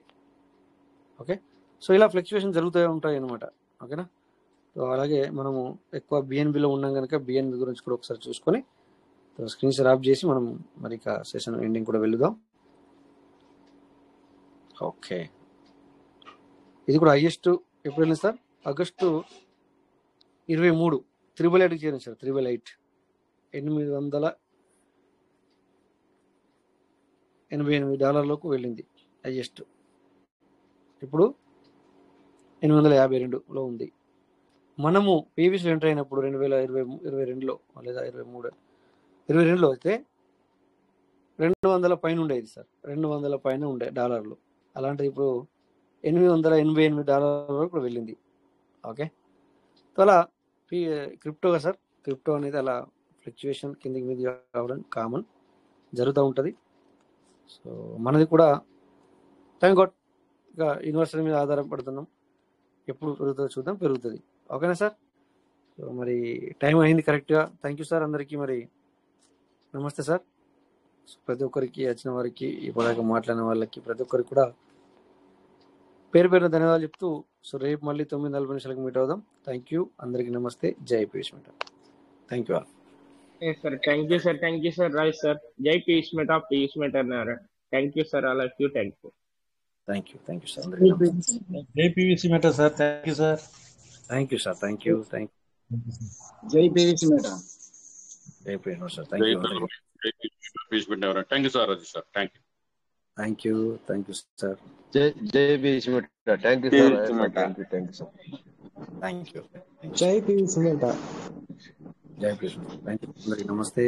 ఓకే, సో ఇలా ఫ్లక్చువేషన్ జరుగుతూ ఉంటాయి అన్నమాట. ఓకేనా. సో అలాగే మనము ఎక్కువ బిఎన్బిలో ఉన్నాం కనుక బిఎన్బి గురించి కూడా ఒకసారి చూసుకొని స్క్రీన్ షేర్ ఆఫ్ చేసి మనం మరి ఇక సెషన్ ఎండింగ్ కూడా వెళ్దాం. ఓకే, ఇది కూడా హైయెస్ట్ ఎప్పుడు వెళ్ళింది సార్? ఆగస్టు 23 888 చేరింది సార్. 888 $888 వెళ్ళింది హైయెస్ట్. ఇప్పుడు 852లో ఉంది. మనము పీవీసీలో ఎంటర్ అయినప్పుడు 2022లో లేదా 22లో అయితే 200 పైన ఉండేది సార్. 200 పైన ఉండే డాలర్లు. అలాంటిది ఇప్పుడు $888 వరకు వెళ్ళింది. ఓకే, సో అలా క్రిప్టోగా సార్, క్రిప్టో అనేది అలా ఫ్లక్చువేషన్ కిందికి మీద కావడం కామన్ జరుగుతూ ఉంటుంది. సో మనది కూడా థ్యాంక్ గాడ్ ఇక యూనివర్సిటీ మీద ఆధారపడుతున్నాం. ఎప్పుడు పెరుగుతుందో చూద్దాం, పెరుగుతుంది. ఓకేనా సార్? సో మరి టైం అయింది కరెక్ట్గా. థ్యాంక్ యూ సార్ అందరికీ. మరి నమస్తే సార్. ప్రతి ఒక్కరికి, వచ్చిన వారికి, ఇప్పటిదాకా మాట్లాడిన వాళ్ళకి ప్రతి ఒక్కరికి కూడా పేరు పేరున ధన్యవాదాలు చెప్తూ, సో రేపు మళ్ళీ 9:40 మీట్ అవుదాం. థ్యాంక్ యూ అందరికీ. నమస్తే. జై Piyush meta. Thank you all. sir. Thank you, sir. Right, sir. Jai Piyush Mehta, Nara. Thank you, sir. All of you. Thank you. Thank you sir అందరికీ. జై PVC Meta sir. Thank you sir. Thank you sir. Thank you. జై PVC Meta. జై Piyush sir. Thank you. Thank you sir. Raju sir, thank you. Thank you sir. జై PVC Meta. Thank you sir. Thank you sir. Thank you. జై PVC Meta. జై Piyush. Thank you అందరికీ. నమస్తే.